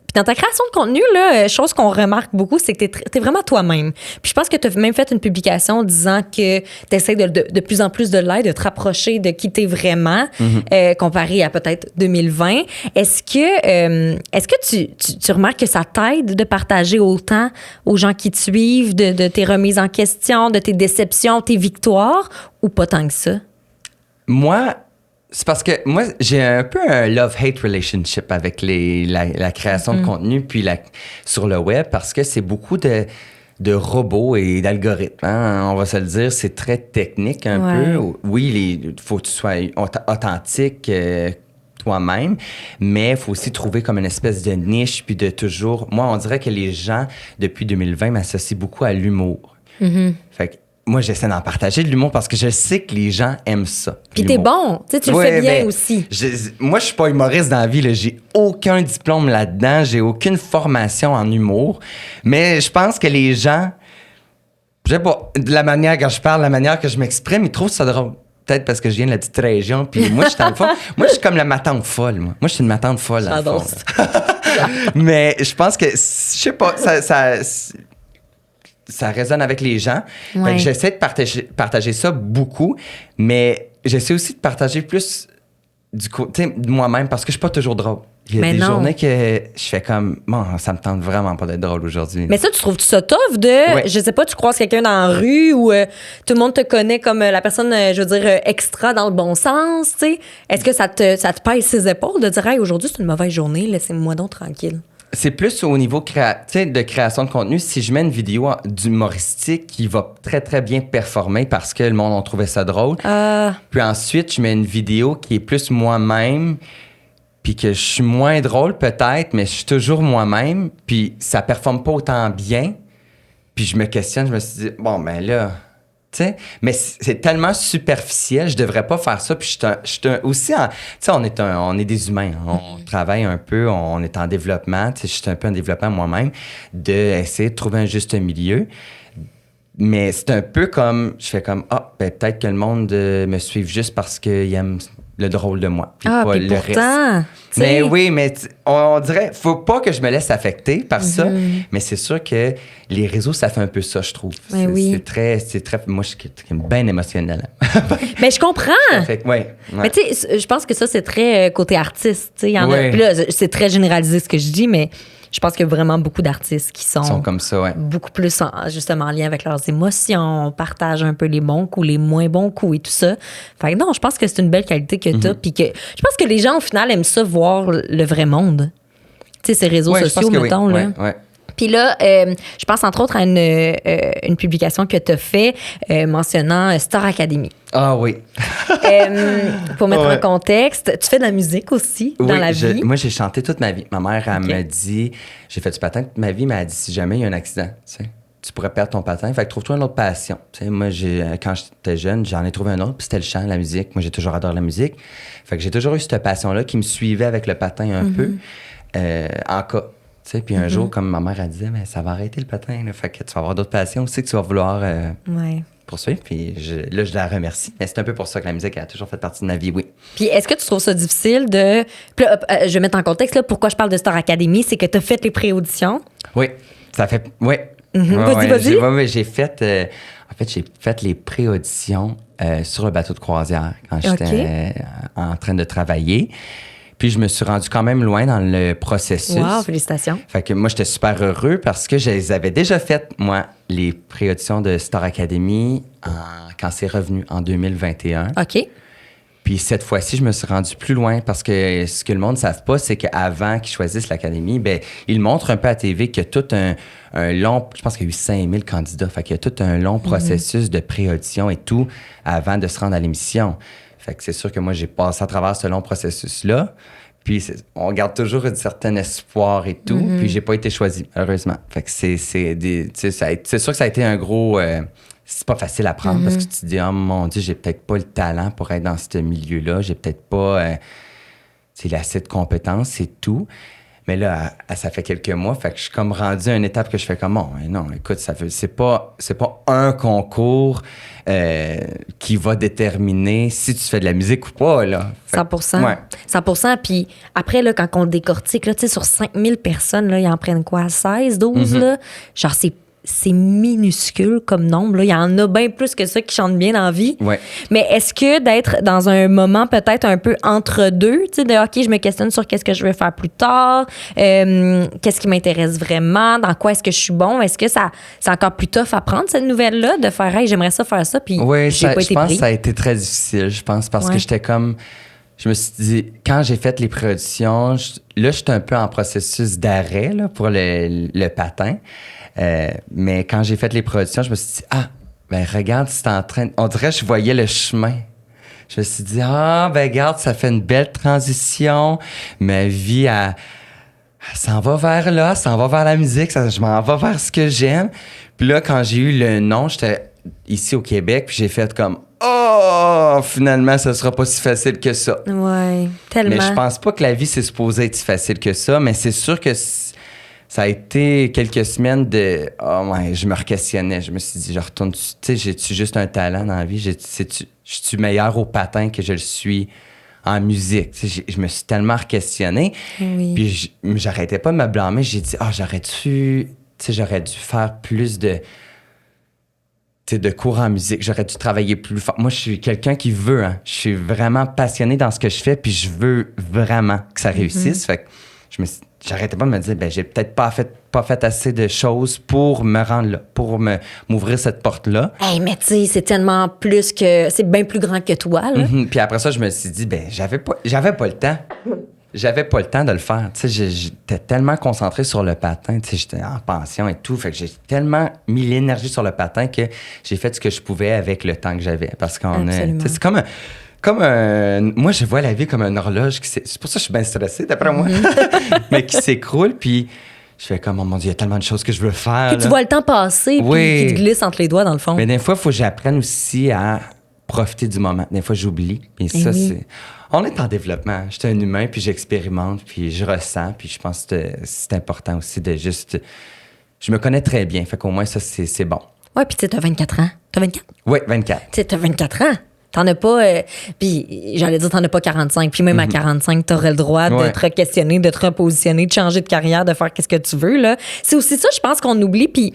Puis dans ta création de contenu, là, chose qu'on remarque beaucoup, c'est que tu es vraiment toi-même. Puis je pense que tu as même fait une publication disant que tu essaies de plus en plus de l'aide, de te rapprocher de qui tu es vraiment, comparé à peut-être 2020. Est-ce que tu remarques que ça t'aide de partager autant aux gens qui te suivent, de tes remises en question, de tes déceptions, tes victoires, ou pas tant que ça? Moi, c'est parce que moi, j'ai un peu un love-hate relationship avec la création de contenu puis sur le web parce que c'est beaucoup de robots et d'algorithmes. Hein? On va se le dire, c'est très technique un peu. Oui, il faut que tu sois authentique toi-même, mais il faut aussi trouver comme une espèce de niche puis de toujours... Moi, on dirait que les gens, depuis 2020, m'associent beaucoup à l'humour. Fait que moi, j'essaie d'en partager de l'humour parce que je sais que les gens aiment ça. Puis t'es bon, tu le fais bien aussi. Moi, je suis pas humoriste dans la vie. Là. J'ai aucun diplôme là-dedans. J'ai aucune formation en humour. Mais je pense que les gens, je sais pas, de la manière que je parle, la manière que je m'exprime, ils trouvent ça drôle. Peut-être parce que je viens de la petite région. Puis moi, moi, je suis comme la matante folle. Moi, je suis une matante folle. Dans le fond, mais je pense que, je sais pas, ça résonne avec les gens. Fait que j'essaie de partager ça beaucoup, mais j'essaie aussi de partager plus du côté de moi-même parce que je suis pas toujours drôle. Il y a des journées que je fais comme, bon, ça me tente vraiment pas d'être drôle aujourd'hui. Mais ça, tu trouves ça tough je sais pas, tu croises quelqu'un dans la rue ou tout le monde te connaît comme la personne, je veux dire, extra dans le bon sens, tu sais? Est-ce que ça te pèse ses épaules de dire, hey, aujourd'hui, c'est une mauvaise journée, laissez-moi donc tranquille? C'est plus au niveau de création de contenu. Si je mets une vidéo d'humoristique qui va très, très bien performer parce que le monde a trouvé ça drôle. Puis ensuite, je mets une vidéo qui est plus moi-même puis que je suis moins drôle peut-être, mais je suis toujours moi-même. Puis ça performe pas autant bien. Puis je me questionne, je me suis dit, bon, ben là, T'sais, mais c'est tellement superficiel, je devrais pas faire ça. Puis je suis aussi tu sais, on est des humains, on travaille un peu, on est en développement. Tu sais, je suis un peu en développement moi-même, d'essayer de trouver un juste milieu. Mais c'est un peu comme, je fais comme, peut-être que le monde me suive juste parce qu'il aime le drôle de moi. Puis pas le pourtant, reste. Mais oui, mais on dirait, faut pas que je me laisse affecter par ça. Mais c'est sûr que les réseaux, ça fait un peu ça, je trouve. C'est très, moi, je suis bien émotionnelle. Mais je comprends. Ouais. Mais tu sais, je pense que ça, c'est très côté artiste. Tu sais, y en a. Puis là, c'est très généralisé ce que je dis, mais je pense qu'il y a vraiment beaucoup d'artistes qui sont comme ça, ouais. Beaucoup plus justement en lien avec leurs émotions, partagent un peu les bons coups, les moins bons coups et tout ça. Fait que non, je pense que c'est une belle qualité que tu as. Puis que je pense que les gens, au final, aiment ça, voir le vrai monde. Tu sais, ces réseaux sociaux, mettons. Oui. Là. Ouais. Puis là, je pense entre autres à une publication que tu as fait mentionnant Star Academy. Ah oui. Pour mettre en contexte, tu fais de la musique aussi dans la vie. Moi, j'ai chanté toute ma vie. Ma mère, elle m'a dit, j'ai fait du patin toute ma vie, mais elle a dit, si jamais il y a un accident, tu pourrais perdre ton patin. Fait que trouve-toi une autre passion. T'sais, moi, quand j'étais jeune, j'en ai trouvé un autre, puis c'était le chant, la musique. Moi, j'ai toujours adoré la musique. Fait que j'ai toujours eu cette passion-là qui me suivait avec le patin un peu, en cas. Puis un jour, comme ma mère a dit, mais ça va arrêter le patin. Là. Fait que tu vas avoir d'autres passions aussi que tu vas vouloir poursuivre. Puis je la remercie. Mais c'est un peu pour ça que la musique a toujours fait partie de ma vie, oui. Puis est-ce que tu trouves ça difficile de... Puis là, je vais mettre en contexte, là, pourquoi je parle de Star Academy, c'est que tu as fait les pré-auditions. Oui, ça fait... Oui. Vas-y. J'ai fait... en fait, j'ai fait les pré-auditions sur le bateau de croisière quand j'étais en train de travailler. Puis je me suis rendu quand même loin dans le processus. Wow, félicitations. Fait que moi, j'étais super heureux parce que je les avais déjà faites, moi, les pré-auditions de Star Academy quand c'est revenu en 2021. OK. Puis cette fois-ci, je me suis rendu plus loin parce que ce que le monde ne savent pas, c'est qu'avant qu'ils choisissent l'académie, ben ils montrent un peu à TV qu'il y a tout un long... Je pense qu'il y a eu 5000 candidats. Fait qu'il y a tout un long processus de pré-audition et tout avant de se rendre à l'émission. Fait que c'est sûr que moi, j'ai passé à travers ce long processus-là. Puis on garde toujours un certain espoir et tout. Puis j'ai pas été choisi, heureusement. Fait que c'est sûr que ça a été un gros... c'est pas facile à prendre parce que tu te dis, oh mon Dieu, j'ai peut-être pas le talent pour être dans ce milieu-là. J'ai peut-être pas assez de compétences et tout. Mais là, ça fait quelques mois, fait que je suis comme rendu à une étape que je fais comme, non, écoute, c'est pas un concours qui va déterminer si tu fais de la musique ou pas, là. 100%. Ouais. 100%. Puis après, là, quand on le décortique, là, tu sais, sur 5000 personnes, là, ils en prennent quoi? 16, 12, là? Genre, c'est minuscule comme nombre. Là. Il y en a bien plus que ça qui chantent bien dans la vie. Ouais. Mais est-ce que d'être dans un moment peut-être un peu entre deux, tu sais, de OK, je me questionne sur qu'est-ce que je veux faire plus tard, qu'est-ce qui m'intéresse vraiment, dans quoi est-ce que je suis bon, est-ce que c'est encore plus tough à prendre cette nouvelle-là, de faire, hey, j'aimerais ça faire ça, puis j'ai pas été je pense pris. que ça a été très difficile, parce que j'étais comme... Je me suis dit, quand j'ai fait les pré-auditions, là, j'étais un peu en processus d'arrêt là, pour le patin. Mais quand j'ai fait les pré-auditions, je me suis dit, regarde, c'est en train... On dirait que je voyais le chemin. Je me suis dit, regarde, ça fait une belle transition. Ma vie, elle s'en va vers là, s'en va vers la musique, je m'en vais vers ce que j'aime. Puis là, quand j'ai eu le nom, j'étais ici au Québec, puis j'ai fait comme, finalement, ça sera pas si facile que ça. Ouais, tellement. Mais je pense pas que la vie, c'est supposé être si facile que ça, mais c'est sûr que ça a été quelques semaines de... je me re-questionnais. Je me suis dit, je retourne... Tu sais, j'ai-tu juste un talent dans la vie? Je suis meilleur au patin que je le suis en musique? Tu sais, je me suis tellement re-questionné. Oui. Puis j'arrêtais pas de me blâmer. J'ai dit, j'aurais dû faire plus de cours en musique. J'aurais dû travailler plus fort. Moi, je suis quelqu'un qui veut. Hein. Je suis vraiment passionné dans ce que je fais, puis je veux vraiment que ça réussisse. Fait que j'arrêtais pas de me dire, j'ai peut-être pas fait assez de choses pour me rendre là, pour m'ouvrir cette porte-là. Hey, mais tu sais, c'est tellement plus que... C'est bien plus grand que toi, là. Puis après ça, je me suis dit, j'avais pas le temps. J'avais pas le temps de le faire. Tu sais, j'étais tellement concentré sur le patin. Tu sais, j'étais en pension et tout. Fait que j'ai tellement mis l'énergie sur le patin que j'ai fait ce que je pouvais avec le temps que j'avais. Parce qu'on c'est comme moi, je vois la vie comme une horloge. C'est pour ça que je suis bien stressée, d'après moi. Mais qui s'écroule. Puis je fais comme, oh mon Dieu, il y a tellement de choses que je veux faire. Que tu vois le temps passer, oui. puis qui te glisse entre les doigts, dans le fond. Mais des fois, il faut que j'apprenne aussi à profiter du moment. Des fois, j'oublie. Et ça, c'est... On est en développement. Je suis un humain, puis j'expérimente, puis je ressens. Puis je pense que c'est important aussi de juste... Je me connais très bien. Fait qu'au moins, ça, c'est bon. Ouais, puis tu sais, t'as 24 ans. T'as 24? Oui, 24. Tu sais, t'as 24 ans. T'en as pas... puis j'allais dire, t'en as pas 45. Puis même à 45, t'aurais le droit de te questionner, de te repositionner, de changer de carrière, de faire qu'est-ce que tu veux, là. C'est aussi ça, je pense, qu'on oublie. Puis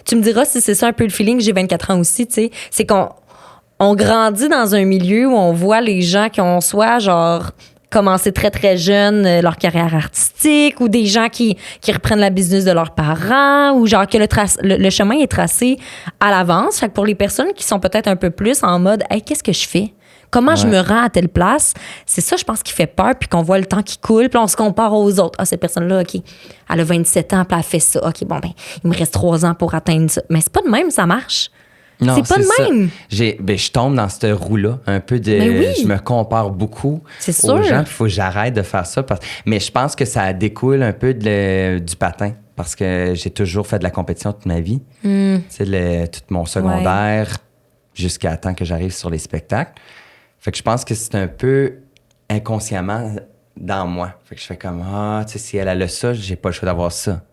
tu me diras si c'est ça un peu le feeling. J'ai 24 ans aussi, tu sais. C'est qu'on grandit dans un milieu où on voit les gens qui ont soit, genre... commencer très, très jeune leur carrière artistique ou des gens qui reprennent la business de leurs parents ou genre que le chemin est tracé à l'avance. Fait que pour les personnes qui sont peut-être un peu plus en mode « Hey, qu'est-ce que je fais? Comment je me rends à telle place? » C'est ça, je pense, qui fait peur puis qu'on voit le temps qui coule puis on se compare aux autres. « Ah, cette personne-là, OK, elle a 27 ans puis elle a fait ça. OK, bon, ben il me reste 3 ans pour atteindre ça. » Mais c'est pas de même, ça marche. Non, c'est pas de même. Je tombe dans cette roue-là, un peu de... Je me compare beaucoup aux gens. Il faut que j'arrête de faire ça. Mais je pense que ça découle un peu du patin parce que j'ai toujours fait de la compétition toute ma vie. Tu sais, tout mon secondaire jusqu'à temps que j'arrive sur les spectacles. Fait que je pense que c'est un peu inconsciemment dans moi. Fait que je fais comme, tu sais, si elle a ça, j'ai pas le choix d'avoir ça.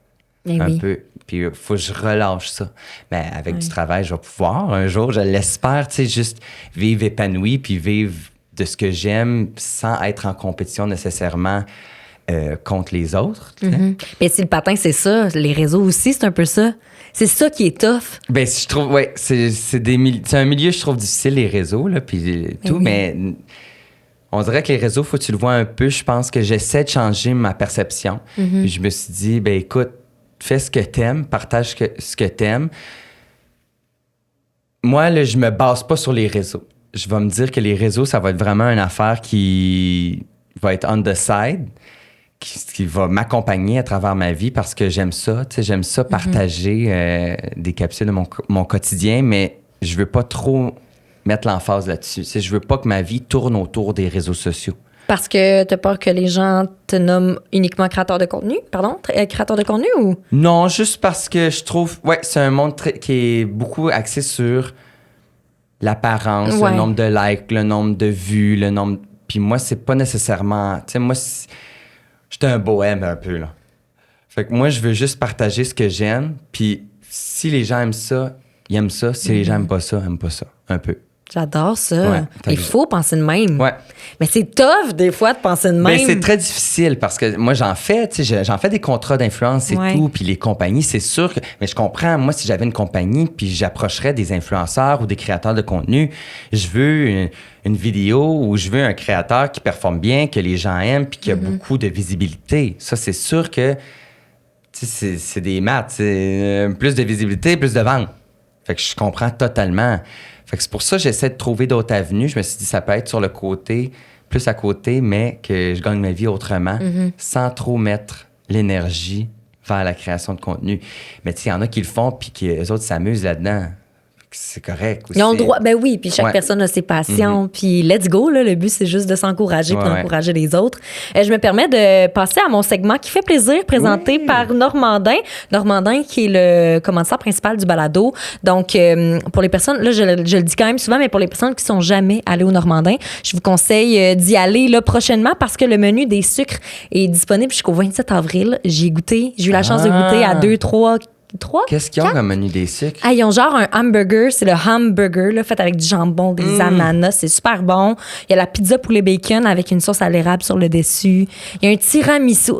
Un peu. Puis il faut que je relâche ça. Mais avec du travail, je vais pouvoir un jour, je l'espère, tu sais, juste vivre épanoui puis vivre de ce que j'aime sans être en compétition nécessairement contre les autres. Mais si le patin, c'est ça, les réseaux aussi, c'est un peu ça. C'est ça qui est tough. Ben, je trouve, c'est un milieu, je trouve, difficile, les réseaux, là, puis tout, mais on dirait que les réseaux, faut que tu le vois un peu. Je pense que j'essaie de changer ma perception. Puis je me suis dit, ben écoute, fais ce que t'aimes, partage ce que t'aimes. Moi, là, je me base pas sur les réseaux. Je vais me dire que les réseaux, ça va être vraiment une affaire qui va être on the side, qui va m'accompagner à travers ma vie parce que j'aime ça. Tu sais, j'aime ça partager des capsules de mon quotidien, mais je veux pas trop mettre l'emphase là-dessus. Tu sais, je veux pas que ma vie tourne autour des réseaux sociaux. Parce que t'as peur que les gens te nomment uniquement créateur de contenu? Pardon? Créateur de contenu ou? Non, juste parce que je trouve... c'est un monde qui est beaucoup axé sur l'apparence, le nombre de likes, le nombre de vues, le nombre... Puis moi, c'est pas nécessairement... Tu sais, moi, j'étais un bohème un peu, là. Fait que moi, je veux juste partager ce que j'aime. Puis si les gens aiment ça, ils aiment ça. Si les gens aiment pas ça, ils aiment pas ça. Un peu. J'adore ça. Il faut penser de même. Ouais. Mais c'est tough, des fois, de penser de même. Ben, c'est très difficile parce que moi, j'en fais des contrats d'influence et tout, puis les compagnies, c'est sûr que... Mais je comprends, moi, si j'avais une compagnie, puis j'approcherais des influenceurs ou des créateurs de contenu, je veux une vidéo où je veux un créateur qui performe bien, que les gens aiment, puis qui a beaucoup de visibilité. Ça, c'est sûr que c'est des maths. C'est plus de visibilité, plus de vente. Fait que je comprends totalement. Fait que c'est pour ça que j'essaie de trouver d'autres avenues. Je me suis dit, ça peut être sur le côté, plus à côté, mais que je gagne ma vie autrement, sans trop mettre l'énergie vers la création de contenu. Mais tu sais, il y en a qui le font, puis qui eux autres s'amusent là-dedans. C'est correct aussi. Ils ont le droit, ben oui, puis chaque personne a ses passions, puis let's go, là, le but, c'est juste de s'encourager puis d'encourager les autres. Je me permets de passer à mon segment qui fait plaisir, présenté par Normandin. Normandin, qui est le commanditaire principal du balado. Donc, pour les personnes, là, je le dis quand même souvent, mais pour les personnes qui sont jamais allées au Normandin, je vous conseille d'y aller là, prochainement parce que le menu des sucres est disponible jusqu'au 27 avril. J'y ai goûté. J'ai eu la chance de goûter à 2, 3... Qu'est-ce qu'ils ont comme menu des sucres? Ah, ils ont genre un hamburger, c'est le hamburger là, fait avec du jambon, des ananas, c'est super bon. Il y a la pizza poulet bacon avec une sauce à l'érable sur le dessus. Il y a un tiramisu.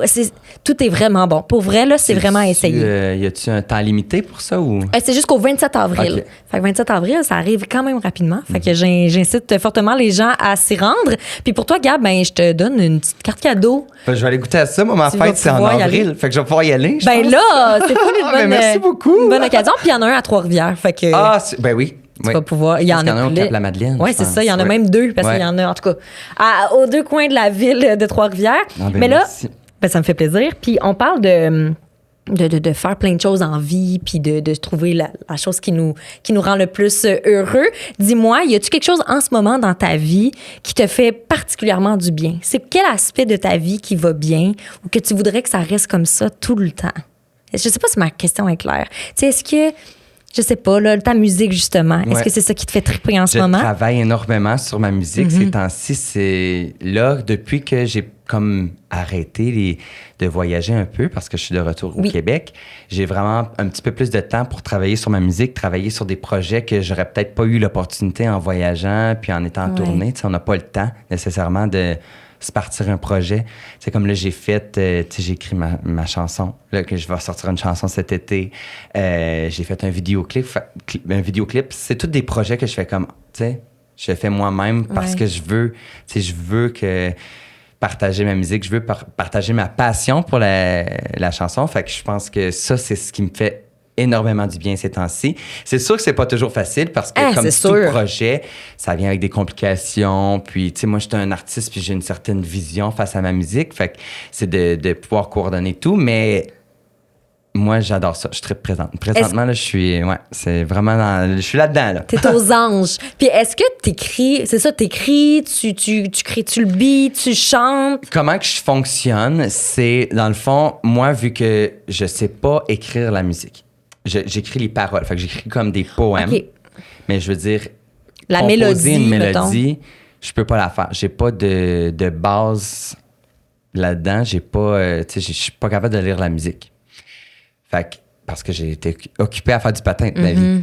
Tout est vraiment bon. Pour vrai, là, c'est vraiment à essayer. Y a-tu un temps limité pour ça ou? C'est jusqu'au 27 avril. Okay. Fait que 27 avril, ça arrive quand même rapidement. Fait que j'incite fortement les gens à s'y rendre. Puis pour toi, Gab, ben, je te donne une petite carte cadeau. Ben, je vais aller goûter à ça. Moi, ma fête, c'est en avril. Fait que je vais pouvoir y aller. Ben là, c'est pas une bonne... Merci beaucoup. Une bonne occasion. Puis il y en a un à Trois-Rivières. Fait que... ben oui. Tu vas pouvoir. Il y en a un au Cap-la-Madeleine. Oui, c'est ça. Il y en a même 2 parce qu'il y en a, en tout cas, aux 2 coins de la ville de Trois-Rivières. Mais là, ça me fait plaisir. Puis on parle de faire plein de choses en vie, puis de trouver la chose qui nous rend le plus heureux. Dis-moi, y a-tu quelque chose en ce moment dans ta vie qui te fait particulièrement du bien? C'est quel aspect de ta vie qui va bien ou que tu voudrais que ça reste comme ça tout le temps? je sais pas si ma question est claire. Tu sais, est-ce que, je sais pas, là, ta musique, justement, est-ce que c'est ça qui te fait triper en ce moment? Je travaille énormément sur ma musique ces temps-ci. C'est là, depuis que j'ai comme arrêté de voyager un peu parce que je suis de retour au Québec, j'ai vraiment un petit peu plus de temps pour travailler sur ma musique, travailler sur des projets que j'aurais peut-être pas eu l'opportunité en voyageant puis en étant en tournée. Tu sais, on n'a pas le temps nécessairement de se partir un projet. C'est comme là, j'ai écrit ma chanson, là, que je vais sortir une chanson cet été. J'ai fait un vidéoclip. C'est tous des projets que je fais comme, tu sais, je fais moi-même parce que je veux que partager ma musique, je veux partager ma passion pour la chanson. Fait que je pense que ça, c'est ce qui me fait énormément du bien ces temps-ci. C'est sûr que c'est pas toujours facile parce que comme tout projet, ça vient avec des complications. Puis, tu sais, moi, je suis un artiste puis j'ai une certaine vision face à ma musique. Fait que c'est de pouvoir coordonner tout. Mais moi, j'adore ça. Je suis très présente. Présentement, là, je suis... Ouais, c'est vraiment... je suis là-dedans, là. T'es aux anges. Puis est-ce que t'écris... C'est ça, t'écris, tu le beat, tu chantes? Comment que je fonctionne, c'est, dans le fond, moi, vu que je sais pas écrire la musique, j'écris les paroles. Fait que j'écris comme des poèmes. Okay. Mais je veux dire, la composer une mélodie, mettons. Je peux pas la faire. J'ai pas de base là-dedans. J'ai pas... tu sais, je suis pas capable de lire la musique. Fait que, parce que j'ai été occupé à faire du patin toute ma vie.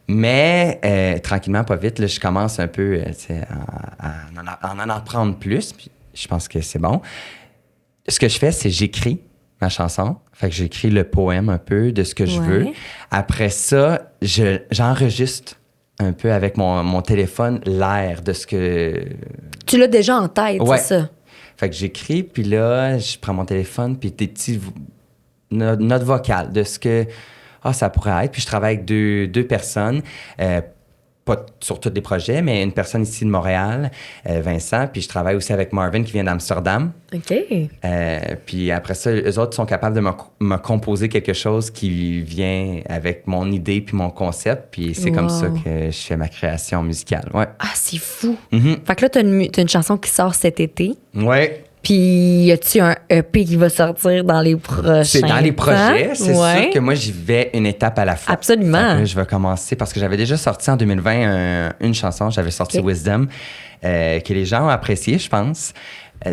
Mais tranquillement, pas vite, là, je commence un peu à en apprendre plus. Puis je pense que c'est bon. Ce que je fais, c'est j'écris ma chanson. Fait que j'écris le poème un peu de ce que je veux. Après ça, j'enregistre un peu avec mon téléphone l'air de ce que... Tu l'as déjà en tête, c'est ça? Fait que j'écris, puis là, je prends mon téléphone, puis des petits... note vocale de ce que ça pourrait être. Puis je travaille avec deux personnes, pas sur tous les projets, mais une personne ici de Montréal, Vincent, puis je travaille aussi avec Marvin qui vient d'Amsterdam. OK. Puis après ça, eux autres sont capables de me composer quelque chose qui vient avec mon idée puis mon concept. Puis c'est comme ça que je fais ma création musicale. Ouais. Ah, c'est fou! Fait que là, t'as une chanson qui sort cet été. Ouais. Puis, y a-tu un EP qui va sortir dans les prochains C'est dans les projets. C'est sûr que moi, j'y vais une étape à la fois. Absolument. Là, je vais commencer parce que j'avais déjà sorti en 2020 une chanson. J'avais sorti Wisdom, que les gens ont apprécié, je pense.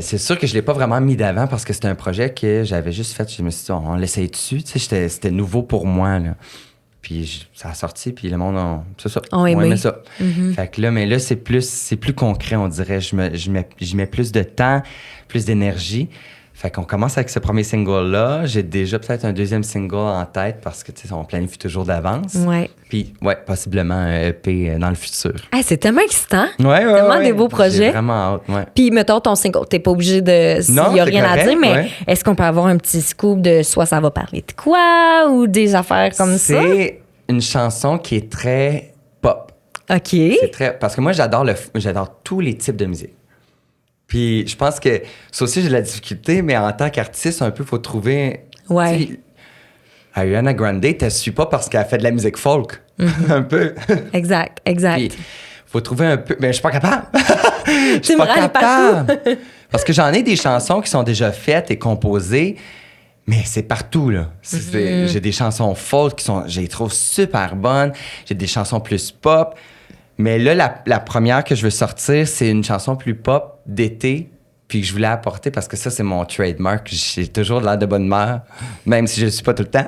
C'est sûr que je ne l'ai pas vraiment mis d'avant parce que c'était un projet que j'avais juste fait. Je me suis dit, on l'essaye dessus. Tu sais, c'était nouveau pour moi, là. Puis ça a sorti, puis le monde, c'est ça. On aimait ça. Fait que là, mais là, c'est plus concret, on dirait. J'y mets plus de temps, plus d'énergie. Fait qu'on commence avec ce premier single-là. J'ai déjà peut-être un deuxième single en tête parce que, tu sais, on planifie toujours d'avance. Ouais. Puis, possiblement un EP dans le futur. Hey, c'est tellement excitant. Ouais. Tellement des beaux projets. J'ai vraiment hâte, ouais. Puis, mettons ton single, t'es pas obligé de... S'il y a rien correct, à dire, mais est-ce qu'on peut avoir un petit scoop de soit ça va parler de quoi ou des affaires comme ça? C'est une chanson qui est très pop. OK. C'est très... Parce que moi, j'adore tous les types de musique. Puis je pense que ça aussi, j'ai de la difficulté, mais en tant qu'artiste, un peu, il faut trouver... Ouais. Ariana Grande, t'as su pas parce qu'elle fait de la musique folk. Un peu. Exact. Puis faut trouver un peu... Mais je suis pas capable. Je suis pas capable. Parce que j'en ai des chansons qui sont déjà faites et composées, mais c'est partout, là. J'ai des chansons folk je les trouve super bonnes. J'ai des chansons plus pop. Mais là, la première que je veux sortir, c'est une chanson plus pop d'été, puis que je voulais apporter parce que ça, c'est mon trademark. J'ai toujours de l'air de bonne humeur, même si je ne le suis pas tout le temps.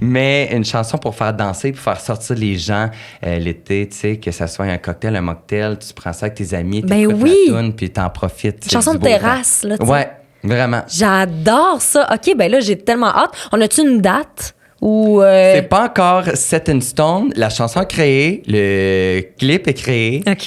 Mais une chanson pour faire danser, pour faire sortir les gens l'été, tu sais, que ça soit un cocktail, un mocktail, tu prends ça avec tes amis, t'écoutes la toune, puis t'en profites. Une chanson de terrasse, là, tu sais. Ouais, vraiment. J'adore ça. OK, ben là, j'ai tellement hâte. On a-tu une date? Ou C'est pas encore set in stone. La chanson est créée, le clip est créé. OK.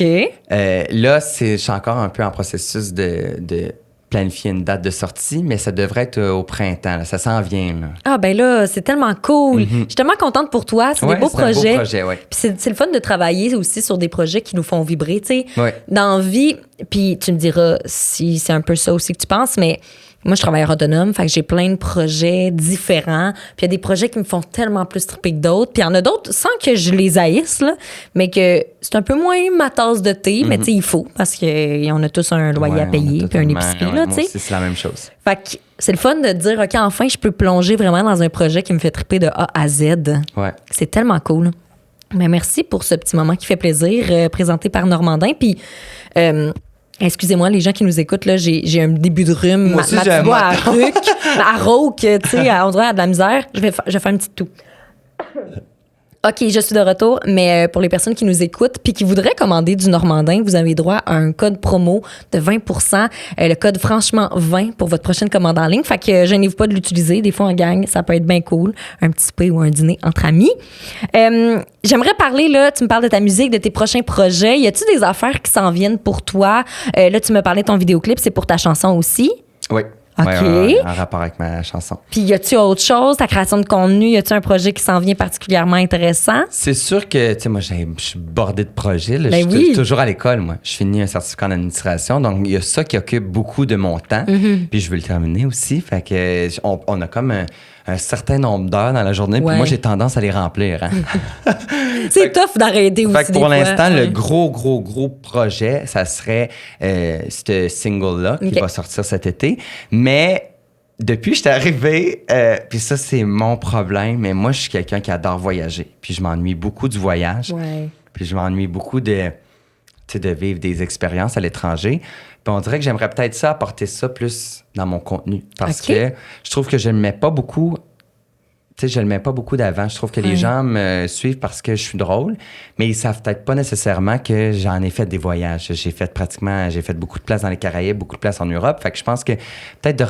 Là, je suis encore un peu en processus de planifier une date de sortie, mais ça devrait être au printemps. Là. Ça s'en vient. Là. Ah, ben là, c'est tellement cool. Je suis tellement contente pour toi. C'est des beaux projets. Un beau projet, ouais. Puis c'est le fun de travailler aussi sur des projets qui nous font vibrer, tu sais. Ouais. Dans la vie, puis tu me diras si c'est un peu ça aussi que tu penses, mais Moi, je suis travailleur autonome, fait que j'ai plein de projets différents. Puis il y a des projets qui me font tellement plus triper que d'autres. Puis il y en a d'autres sans que je les haïsse, là, mais que c'est un peu moins ma tasse de thé. Mais tu sais, il faut parce qu'on a tous un loyer à payer puis un épicerie, là, tu sais. C'est la même chose. Fait que c'est le fun de dire, OK, enfin, je peux plonger vraiment dans un projet qui me fait triper de A à Z. Ouais. C'est tellement cool. Mais merci pour ce petit moment qui fait plaisir, présenté par Normandin. Puis... excusez-moi, les gens qui nous écoutent, là, j'ai un début de rhume. Moi aussi, ma petite voix à rauque, tu sais, on dirait à de la misère. Je vais faire un petit toux. OK, je suis de retour, mais pour les personnes qui nous écoutent puis qui voudraient commander du Normandin, vous avez droit à un code promo de 20%, le code franchement 20 pour votre prochaine commande en ligne. Fait que gênez-vous pas de l'utiliser. Des fois, en gang, ça peut être bien cool. Un petit souper ou un dîner entre amis. J'aimerais parler, là, tu me parles de ta musique, de tes prochains projets. Y a-tu des affaires qui s'en viennent pour toi? Là, tu me parlais de ton vidéoclip, c'est pour ta chanson aussi? Oui. OK. Ouais, en rapport avec ma chanson. Puis, y a-tu autre chose, ta création de contenu? Y a-tu un projet qui s'en vient particulièrement intéressant? C'est sûr que, tu sais, moi, je suis bordé de projets. Là. Ben Je suis oui. toujours à l'école, moi. Je finis un certificat en administration. Donc, il y a ça qui occupe beaucoup de mon temps. Puis, je veux le terminer aussi. Fait que, on a comme un certain nombre d'heures dans la journée. Puis, moi, j'ai tendance à les remplir. Hein? C'est tough d'arrêter aussi. Fait que pour des fois. l'instant, le gros projet, ça serait ce single-là qui va sortir cet été. Mais depuis que je suis arrivé, puis ça, c'est mon problème, mais moi, je suis quelqu'un qui adore voyager. Puis je m'ennuie beaucoup du voyage. Ouais. Puis je m'ennuie beaucoup de vivre des expériences à l'étranger. Puis on dirait que j'aimerais peut-être ça, apporter ça plus dans mon contenu. Parce que je trouve que je ne le mets pas beaucoup... Tu sais, je le mets pas beaucoup d'avant. Je trouve que les gens me suivent parce que je suis drôle, mais ils savent peut-être pas nécessairement que j'en ai fait des voyages. J'ai fait beaucoup de places dans les Caraïbes, beaucoup de places en Europe. Fait que je pense que peut-être de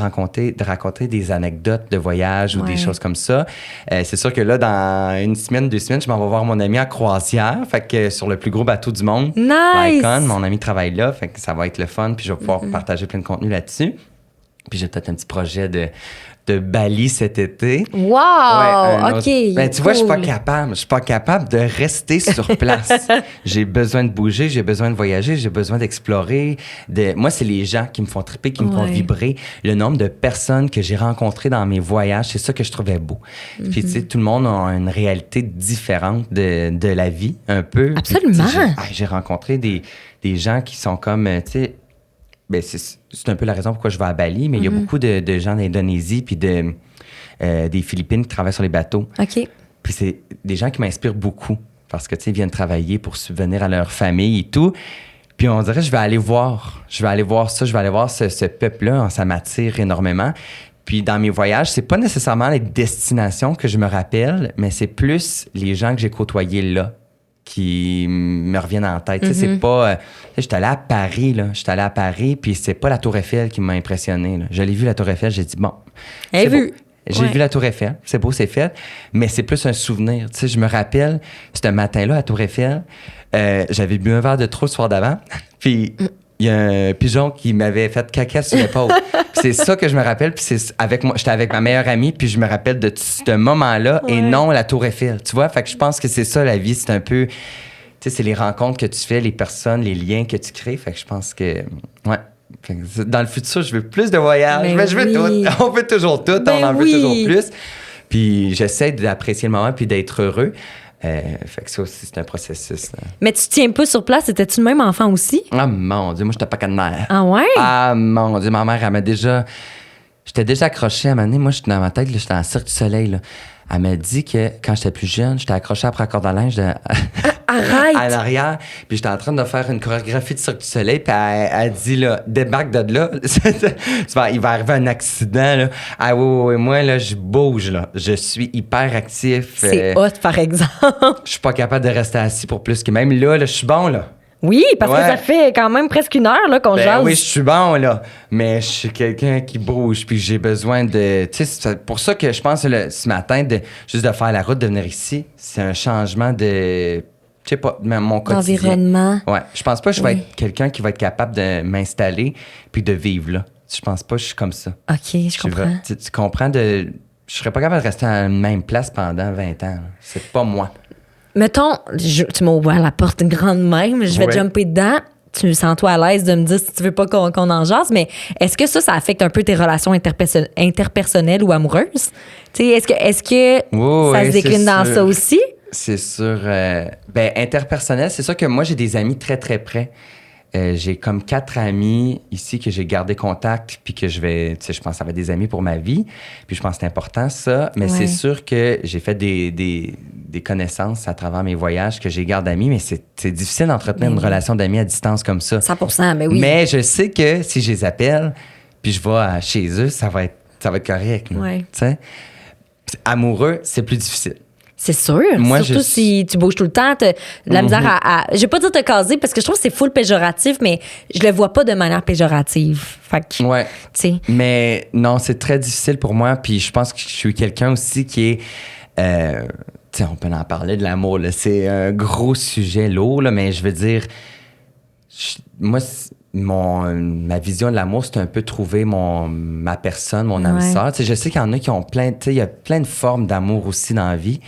raconter des anecdotes de voyage ou des choses comme ça. C'est sûr que là, dans une semaine, 2 semaines, je m'en vais voir mon ami en croisière. Fait que sur le plus gros bateau du monde, l'Icon, mon ami travaille là. Fait que ça va être le fun. Puis je vais pouvoir partager plein de contenu là-dessus. Puis j'ai peut-être un petit projet de Bali cet été. Wow! OK. Ben, tu vois, je suis pas capable. Je suis pas capable de rester sur place. J'ai besoin de bouger, j'ai besoin de voyager, j'ai besoin d'explorer. Moi, c'est les gens qui me font triper, qui me font vibrer. Le nombre de personnes que j'ai rencontrées dans mes voyages, c'est ça que je trouvais beau. Puis, tu sais, tout le monde a une réalité différente de la vie, un peu. Absolument. Puis, j'ai rencontré des gens qui sont comme, tu sais, ben c'est un peu la raison pourquoi je vais à Bali, mais il y a beaucoup de gens d'Indonésie puis des Philippines qui travaillent sur les bateaux. OK. Puis c'est des gens qui m'inspirent beaucoup parce que, tu sais, ils viennent travailler pour subvenir à leur famille et tout. Puis on dirait, je vais aller voir ça, je vais aller voir ce peuple-là, ça m'attire énormément. Puis dans mes voyages, c'est pas nécessairement les destinations que je me rappelle, mais c'est plus les gens que j'ai côtoyés là qui me reviennent en tête. Tu sais, c'est pas... j'étais allé à Paris, puis c'est pas la Tour Eiffel qui m'a impressionné. Là. Je l'ai vu, la Tour Eiffel, j'ai dit, bon... J'ai vu la Tour Eiffel, c'est beau, c'est fait, mais c'est plus un souvenir. Tu sais, je me rappelle, ce matin-là, à la Tour Eiffel, j'avais bu un verre de trop le soir d'avant, puis il y a un pigeon qui m'avait fait caca sur l'épaule. C'est ça que je me rappelle, puis c'est avec moi, j'étais avec ma meilleure amie, puis je me rappelle de ce moment-là, et non la Tour Eiffel, tu vois? Fait que je pense que c'est ça, la vie, c'est un peu... Tu sais, c'est les rencontres que tu fais, les personnes, les liens que tu crées, fait que je pense que... Ouais. Dans le futur, je veux plus de voyages, mais je veux tout. On veut toujours tout, on en veut toujours plus. Puis j'essaie d'apprécier le moment puis d'être heureux. Fait que ça aussi, c'est un processus. Là. Mais tu tiens pas sur place, étais-tu le même enfant aussi? Ah mon Dieu, moi, j'étais pas cadenaire. Ah ouais? Ah mon Dieu, ma mère, elle m'a déjà... J'étais déjà accroché à un moment donné. Moi, j'étais dans ma tête, là, j'étais en Cirque du Soleil. Là. Elle m'a dit que quand j'étais plus jeune, j'étais accroché après la corde à linge Arrête! en arrière. Puis j'étais en train de faire une chorégraphie de Cirque du Soleil. Puis elle dit, là, débarque de là. Il va arriver un accident. Là. Ah oui, moi, là, je bouge. Là. Je suis hyper actif. C'est hot, par exemple. Je suis pas capable de rester assis pour plus que même là, je suis bon, là. Oui, parce que ça fait quand même presque 1 heure là, qu'on jase. Oui, je suis bon, là. Mais je suis quelqu'un qui bouge, puis j'ai besoin de... Tu sais, c'est pour ça que je pense ce matin, juste de faire la route, de venir ici, c'est un changement de... Je sais pas, mon quotidien. L'environnement. Ouais. Je pense pas que je vais être quelqu'un qui va être capable de m'installer puis de vivre là. Je pense pas que je suis comme ça. OK, je comprends. Tu comprends Je serais pas capable de rester à la même place pendant 20 ans. Là. C'est pas moi. Mettons, tu m'as ouvert la porte grande même, je vais jumper dedans. tu sens-toi à l'aise de me dire si tu veux pas qu'on en jase, mais est-ce que ça affecte un peu tes relations interpersonnelles ou amoureuses? Tu sais, est-ce que ça se décline dans ça aussi? C'est sûr. Interpersonnel, c'est sûr que moi, j'ai des amis très, très près. J'ai comme 4 amis ici que j'ai gardé contact, puis que je pense que ça va être des amis pour ma vie. Puis je pense que c'est important, ça. Mais c'est sûr que j'ai fait des connaissances à travers mes voyages que j'ai gardé amis, mais c'est difficile d'entretenir une relation d'amis à distance comme ça. 100%, mais oui. Mais je sais que si je les appelle, puis je vais chez eux, ça va être correct. Ouais. Tu sais? Amoureux, c'est plus difficile. C'est sûr. Moi, surtout si tu bouges tout le temps, t'as de la misère à... Je vais pas dire te caser parce que je trouve que c'est full péjoratif, mais je le vois pas de manière péjorative. Fait que, ouais. Tu sais. Mais non, c'est très difficile pour moi. Puis je pense que je suis quelqu'un aussi qui est... tu sais, on peut en parler de l'amour, là. C'est un gros sujet lourd, là, mais je veux dire... Moi, ma vision de l'amour, c'est un peu trouver ma personne, mon âme sœur. Tu sais, je sais qu'il y en a qui ont plein... Tu sais, il y a plein de formes d'amour aussi dans la vie.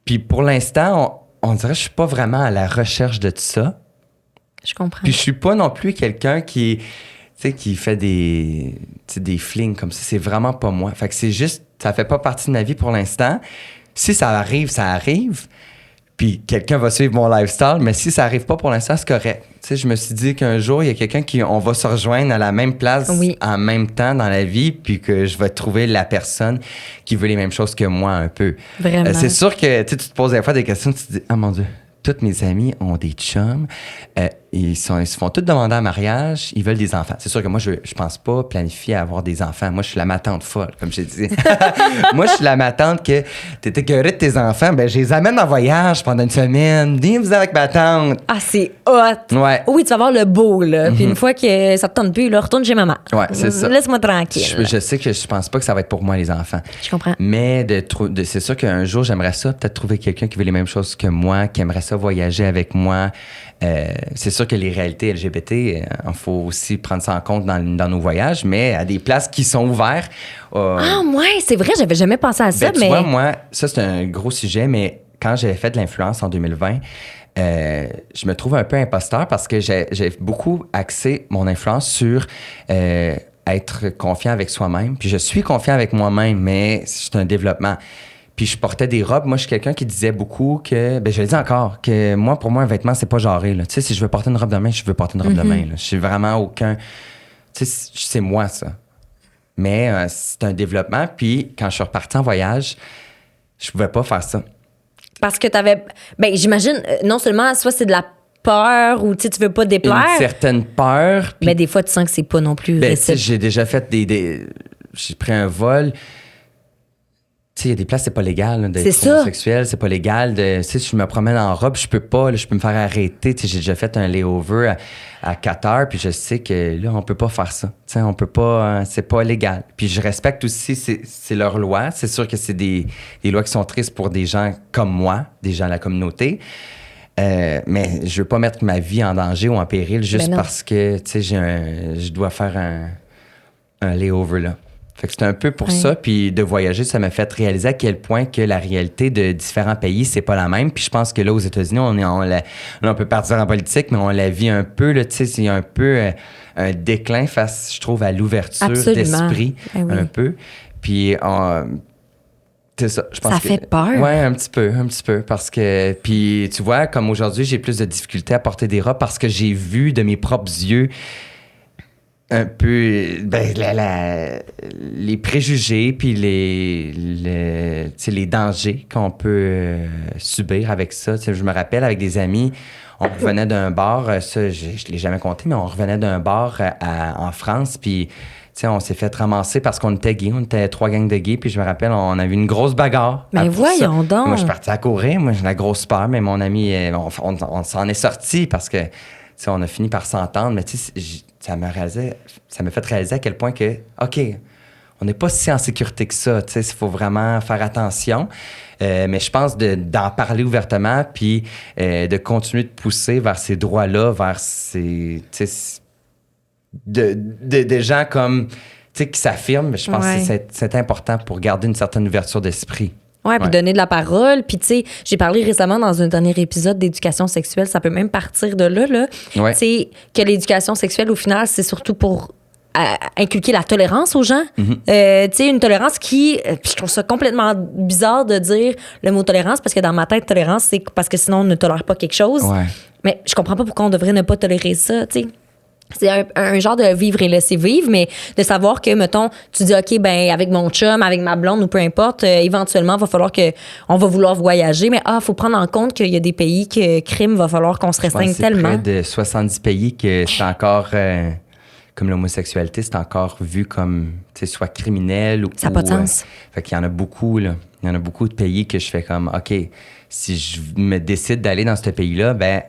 Puis pour l'instant, on dirait que je suis pas vraiment à la recherche de tout ça. Je comprends. Puis je suis pas non plus quelqu'un qui fait des flings comme ça. C'est vraiment pas moi. Fait que c'est juste... Ça fait pas partie de ma vie pour l'instant. Si ça arrive, ça arrive. Puis quelqu'un va suivre mon lifestyle, mais si ça arrive pas pour l'instant, c'est correct. Tu sais, je me suis dit qu'un jour, il y a quelqu'un on va se rejoindre à la même place en même temps dans la vie, puis que je vais trouver la personne qui veut les mêmes choses que moi un peu. Vraiment. C'est sûr que tu te poses des fois des questions, tu te dis « Ah mon Dieu, tous mes amis ont des chums, ils se font tous demander en mariage, ils veulent des enfants. » C'est sûr que moi, je pense pas planifier à avoir des enfants. Moi, je suis la matante folle, comme j'ai dit. Moi, je suis la matante que t'es écœurée de tes enfants, ben je les amène en voyage pendant une semaine. Viens-vous avec ma tante. Ah, c'est hot! Ouais. Oui, tu vas voir le beau, là. Puis une fois que ça te tente plus, là, retourne chez maman. Ouais, c'est ça. Laisse-moi tranquille. Je sais que je pense pas que ça va être pour moi, les enfants. Je comprends. Mais c'est sûr qu'un jour, j'aimerais ça, peut-être trouver quelqu'un qui veut les mêmes choses que moi, qui aimerait ça voyager avec moi. C'est sûr que les réalités LGBT, il faut aussi prendre ça en compte dans nos voyages, mais à des places qui sont ouvertes. Ah, ouais, c'est vrai, j'avais jamais pensé à ça, tu vois, moi, ça, c'est un gros sujet, mais quand j'avais fait de l'influence en 2020, je me trouve un peu imposteur parce que j'ai beaucoup axé mon influence sur être confiant avec soi-même. Puis je suis confiant avec moi-même, mais c'est un développement. Puis je portais des robes. Moi, je suis quelqu'un qui disait beaucoup que... Ben, je le dis encore, que moi, pour moi, un vêtement, c'est pas genré. Tu sais, si je veux porter une robe de main, je veux porter une robe de main. Là. Je suis vraiment aucun... Tu sais, c'est moi, ça. Mais c'est un développement. Puis quand je suis reparti en voyage, je pouvais pas faire ça. Parce que t'avais... Ben, j'imagine, non seulement, soit c'est de la peur ou tu veux pas déplaire. Une certaine peur. Mais des fois, tu sens que c'est pas non plus... Ben, j'ai déjà fait j'ai pris un vol... Tu sais, il y a des places, c'est pas légal d'être homosexuel, c'est pas légal. Tu sais, si je me promène en robe, je peux pas, là, je peux me faire arrêter. Tu sais, j'ai déjà fait un layover à Qatar, puis je sais que là, on peut pas faire ça. Tu sais, on peut pas, c'est pas légal. Puis je respecte aussi, c'est leur loi. C'est sûr que c'est des lois qui sont tristes pour des gens comme moi, des gens de la communauté. Mais je veux pas mettre ma vie en danger ou en péril juste parce que, tu sais, je dois faire un layover là. Fait que c'était un peu pour ça. Puis de voyager, ça m'a fait réaliser à quel point que la réalité de différents pays, c'est pas la même. Puis je pense que là, aux États-Unis, on peut partir en politique, mais on la vit un peu. Tu sais, c'est un peu un déclin face, je trouve, à l'ouverture d'esprit. Un peu. Puis c'est ça. Je pense ça fait peur. Ouais, un petit peu. Parce que, puis tu vois, comme aujourd'hui, j'ai plus de difficultés à porter des robes parce que j'ai vu de mes propres yeux un peu les préjugés puis les dangers qu'on peut subir avec ça. T'sais, je me rappelle avec des amis, on revenait d'un bar, ça je l'ai jamais compté, mais on revenait d'un bar en France, puis on s'est fait ramasser parce qu'on était gays, on était 3 gangs de gays, puis je me rappelle, on avait une grosse bagarre. Mais voyons donc! Moi, je suis parti à courir, moi j'ai la grosse peur, mais mon ami, on s'en est sorti parce que on a fini par s'entendre, mais ça m'a fait réaliser à quel point que, OK, on n'est pas si en sécurité que ça. Il faut vraiment faire attention. Mais je pense d'en parler ouvertement, puis de continuer de pousser vers ces droits-là, vers ces... des gens comme... qui s'affirment. Je pense que c'est important pour garder une certaine ouverture d'esprit. Ouais, puis donner de la parole. Puis, tu sais, j'ai parlé récemment dans un dernier épisode d'éducation sexuelle. Ça peut même partir de là. Tu sais, que l'éducation sexuelle, au final, c'est surtout pour inculquer la tolérance aux gens. Tu sais, une tolérance qui... je trouve ça complètement bizarre de dire le mot tolérance parce que dans ma tête, tolérance, c'est parce que sinon, on ne tolère pas quelque chose. Ouais. Mais je comprends pas pourquoi on devrait ne pas tolérer ça, tu sais. C'est un genre de vivre et laisser vivre, mais de savoir que, mettons, tu dis, OK, ben avec mon chum, avec ma blonde ou peu importe, éventuellement, il va falloir qu'on va vouloir voyager, mais faut prendre en compte qu'il y a des pays que crime, va falloir qu'on se restreigne tellement. C'est près de 70 pays que c'est encore... comme l'homosexualité, c'est encore vu comme, tu sais, soit criminel ou... Ça n'a pas de sens. Fait qu'il y en a beaucoup, là. Il y en a beaucoup de pays que je fais comme, OK, si je me décide d'aller dans ce pays-là, ben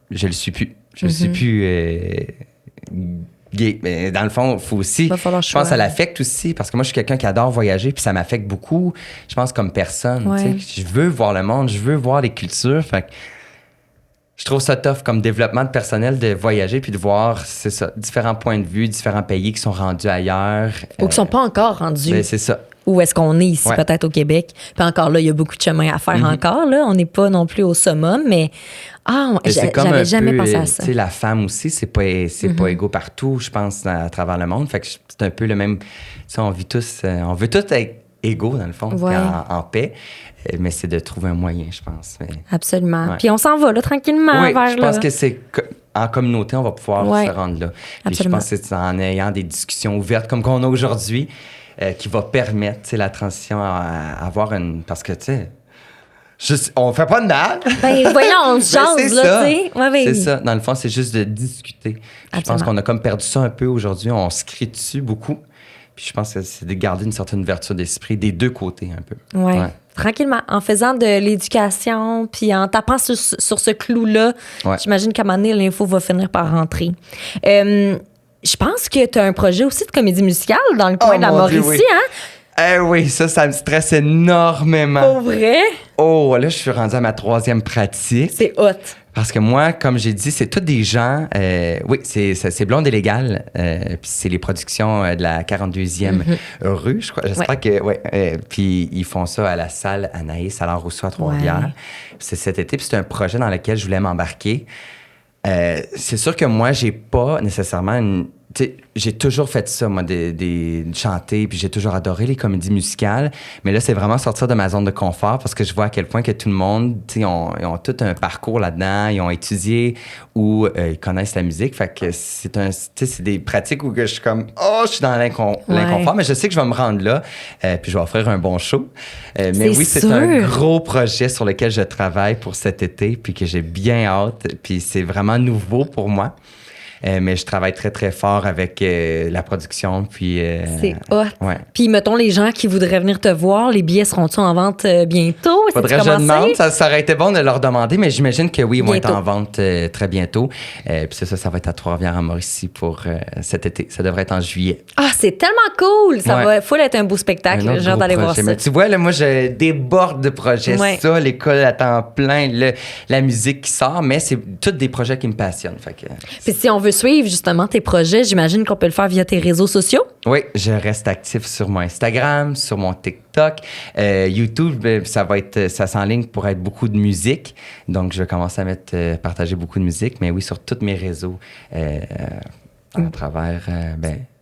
je le suis plus. Je le suis plus gay. Mais dans le fond, il faut aussi... Je pense que ça l'affecte aussi, parce que moi, je suis quelqu'un qui adore voyager, puis ça m'affecte beaucoup, je pense, comme personne. Ouais. Je veux voir le monde, je veux voir les cultures, fait que je trouve ça tough comme développement de personnel de voyager puis de voir, c'est ça, différents points de vue, différents pays qui sont rendus ailleurs. Ou qui ne sont pas encore rendus. Ben, c'est ça. Où est-ce qu'on est ici, peut-être au Québec. Puis encore là, il y a beaucoup de chemin à faire encore. Là. On n'est pas non plus au summum, mais j'avais jamais pensé à ça. La femme aussi, c'est pas égaux partout, je pense, à travers le monde. Fait que c'est un peu le même... On vit tous... on veut tous être égaux, dans le fond, en paix. Mais c'est de trouver un moyen, je pense. Mais... Absolument. Ouais. Puis on s'en va là, tranquillement vers là. Je pense que c'est... En communauté, on va pouvoir se rendre là. Puis je pense que c'est en ayant des discussions ouvertes comme qu'on a aujourd'hui qui va permettre la transition à avoir une... Parce que, tu sais... on fait pas de mal. Ben, voyons, on se jase, là, tu sais. C'est ça. Dans le fond, c'est juste de discuter. Je pense qu'on a comme perdu ça un peu aujourd'hui. On se crie dessus beaucoup. Puis je pense que c'est de garder une certaine ouverture d'esprit des deux côtés, un peu. Oui. Ouais. Tranquillement, en faisant de l'éducation, puis en tapant sur ce clou-là, j'imagine qu'à un moment donné, l'info va finir par rentrer. Je pense que tu as un projet aussi de comédie musicale dans le coin de la Mauricie, hein? Oui, ça me stresse énormément. Pour vrai? Oh, là, je suis rendu à ma 3e pratique. C'est hot. Parce que moi, comme j'ai dit, c'est tous des gens... c'est Blonde et Légal. Puis c'est les productions de la 42e rue, je crois. J'espère que... puis ils font ça à la salle Anaïs, à Rousseau à Trois-Rivières. C'est cet été. Puis c'est un projet dans lequel je voulais m'embarquer. C'est sûr que moi, j'ai pas nécessairement une... j'ai toujours fait ça, moi, de chanter, puis j'ai toujours adoré les comédies musicales. Mais là, c'est vraiment sortir de ma zone de confort parce que je vois à quel point que tout le monde, ils ont tout un parcours là-dedans, ils ont étudié ou ils connaissent la musique. Fait que c'est des pratiques où je suis comme, je suis dans l'inconfort, mais je sais que je vais me rendre là, puis je vais offrir un bon show. Mais oui, c'est un gros projet sur lequel je travaille pour cet été, puis que j'ai bien hâte, puis c'est vraiment nouveau pour moi. Mais je travaille très, très fort avec la production. Puis, c'est hot. Ouais. Puis, mettons, les gens qui voudraient venir te voir, les billets seront-ils en vente bientôt? Faudrait que je demande. Ça aurait été bon de leur demander, mais j'imagine que oui, ils vont être en vente très bientôt. Puis ça va être à Trois-Rivières en Mauricie pour cet été. Ça devrait être en juillet. Ah, c'est tellement cool! Ça va faut être un beau spectacle. J'ai hâte d'aller voir ça. Mais tu vois, là, moi, je déborde de projets. Ça, l'école à temps plein, la musique qui sort, mais c'est tous des projets qui me passionnent. Fait que, puis si on veut suivre justement tes projets, j'imagine qu'on peut le faire via tes réseaux sociaux. Oui, je reste actif sur mon Instagram, sur mon TikTok. YouTube, ça s'enligne pour être beaucoup de musique. Donc, je commence à partager beaucoup de musique. Mais oui, sur tous mes réseaux, à travers...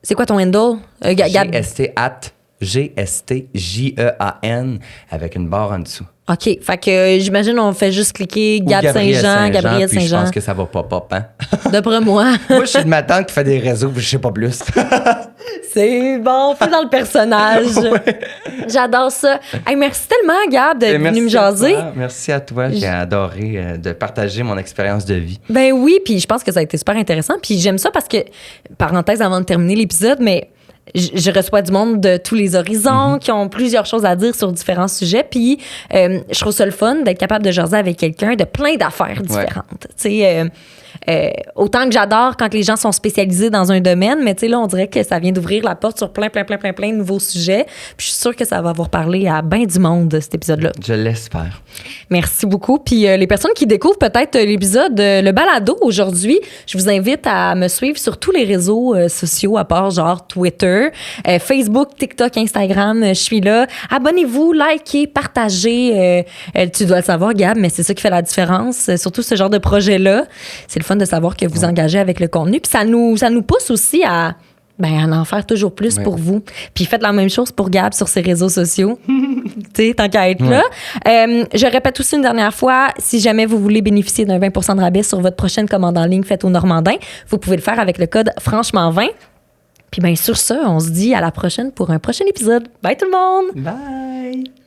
c'est quoi ton handle? GST@GSTJEAN avec une barre en dessous. OK. Fait que j'imagine on fait juste cliquer Gabriel Saint-Jean. Je pense que ça va pop-up, hein? D'après moi. Moi, je suis de ma tante qui fait des réseaux, puis je sais pas plus. C'est bon, fais dans le personnage. J'adore ça. Hey, merci tellement, Gab, d'être venu me jaser. Merci à toi. J'ai adoré de partager mon expérience de vie. Ben oui, puis je pense que ça a été super intéressant. Puis j'aime ça parce que, parenthèse avant de terminer l'épisode, mais je reçois du monde de tous les horizons qui ont plusieurs choses à dire sur différents sujets. Puis je trouve ça le fun d'être capable de jaser avec quelqu'un de plein d'affaires différentes. Tu sais, autant que j'adore quand les gens sont spécialisés dans un domaine, mais tu sais, là, on dirait que ça vient d'ouvrir la porte sur plein de nouveaux sujets. Puis je suis sûre que ça va avoir parlé à bien du monde, cet épisode-là. Je l'espère. Merci beaucoup. Puis les personnes qui découvrent peut-être l'épisode, le balado aujourd'hui, je vous invite à me suivre sur tous les réseaux sociaux, à part genre Twitter. Twitter. Facebook, TikTok, Instagram, je suis là. Abonnez-vous, likez, partagez. Tu dois le savoir, Gab, mais c'est ça qui fait la différence. Surtout ce genre de projet-là. C'est le fun de savoir que vous engagez avec le contenu. Puis ça nous pousse aussi à en faire toujours plus pour vous. Puis faites la même chose pour Gab sur ses réseaux sociaux. Tu sais, tant qu'à être là. Je répète aussi une dernière fois, si jamais vous voulez bénéficier d'un 20% de rabais sur votre prochaine commande en ligne faite au Normandin, vous pouvez le faire avec le code Franchement20. Puis sur ça, on se dit à la prochaine pour un prochain épisode. Bye tout le monde! Bye!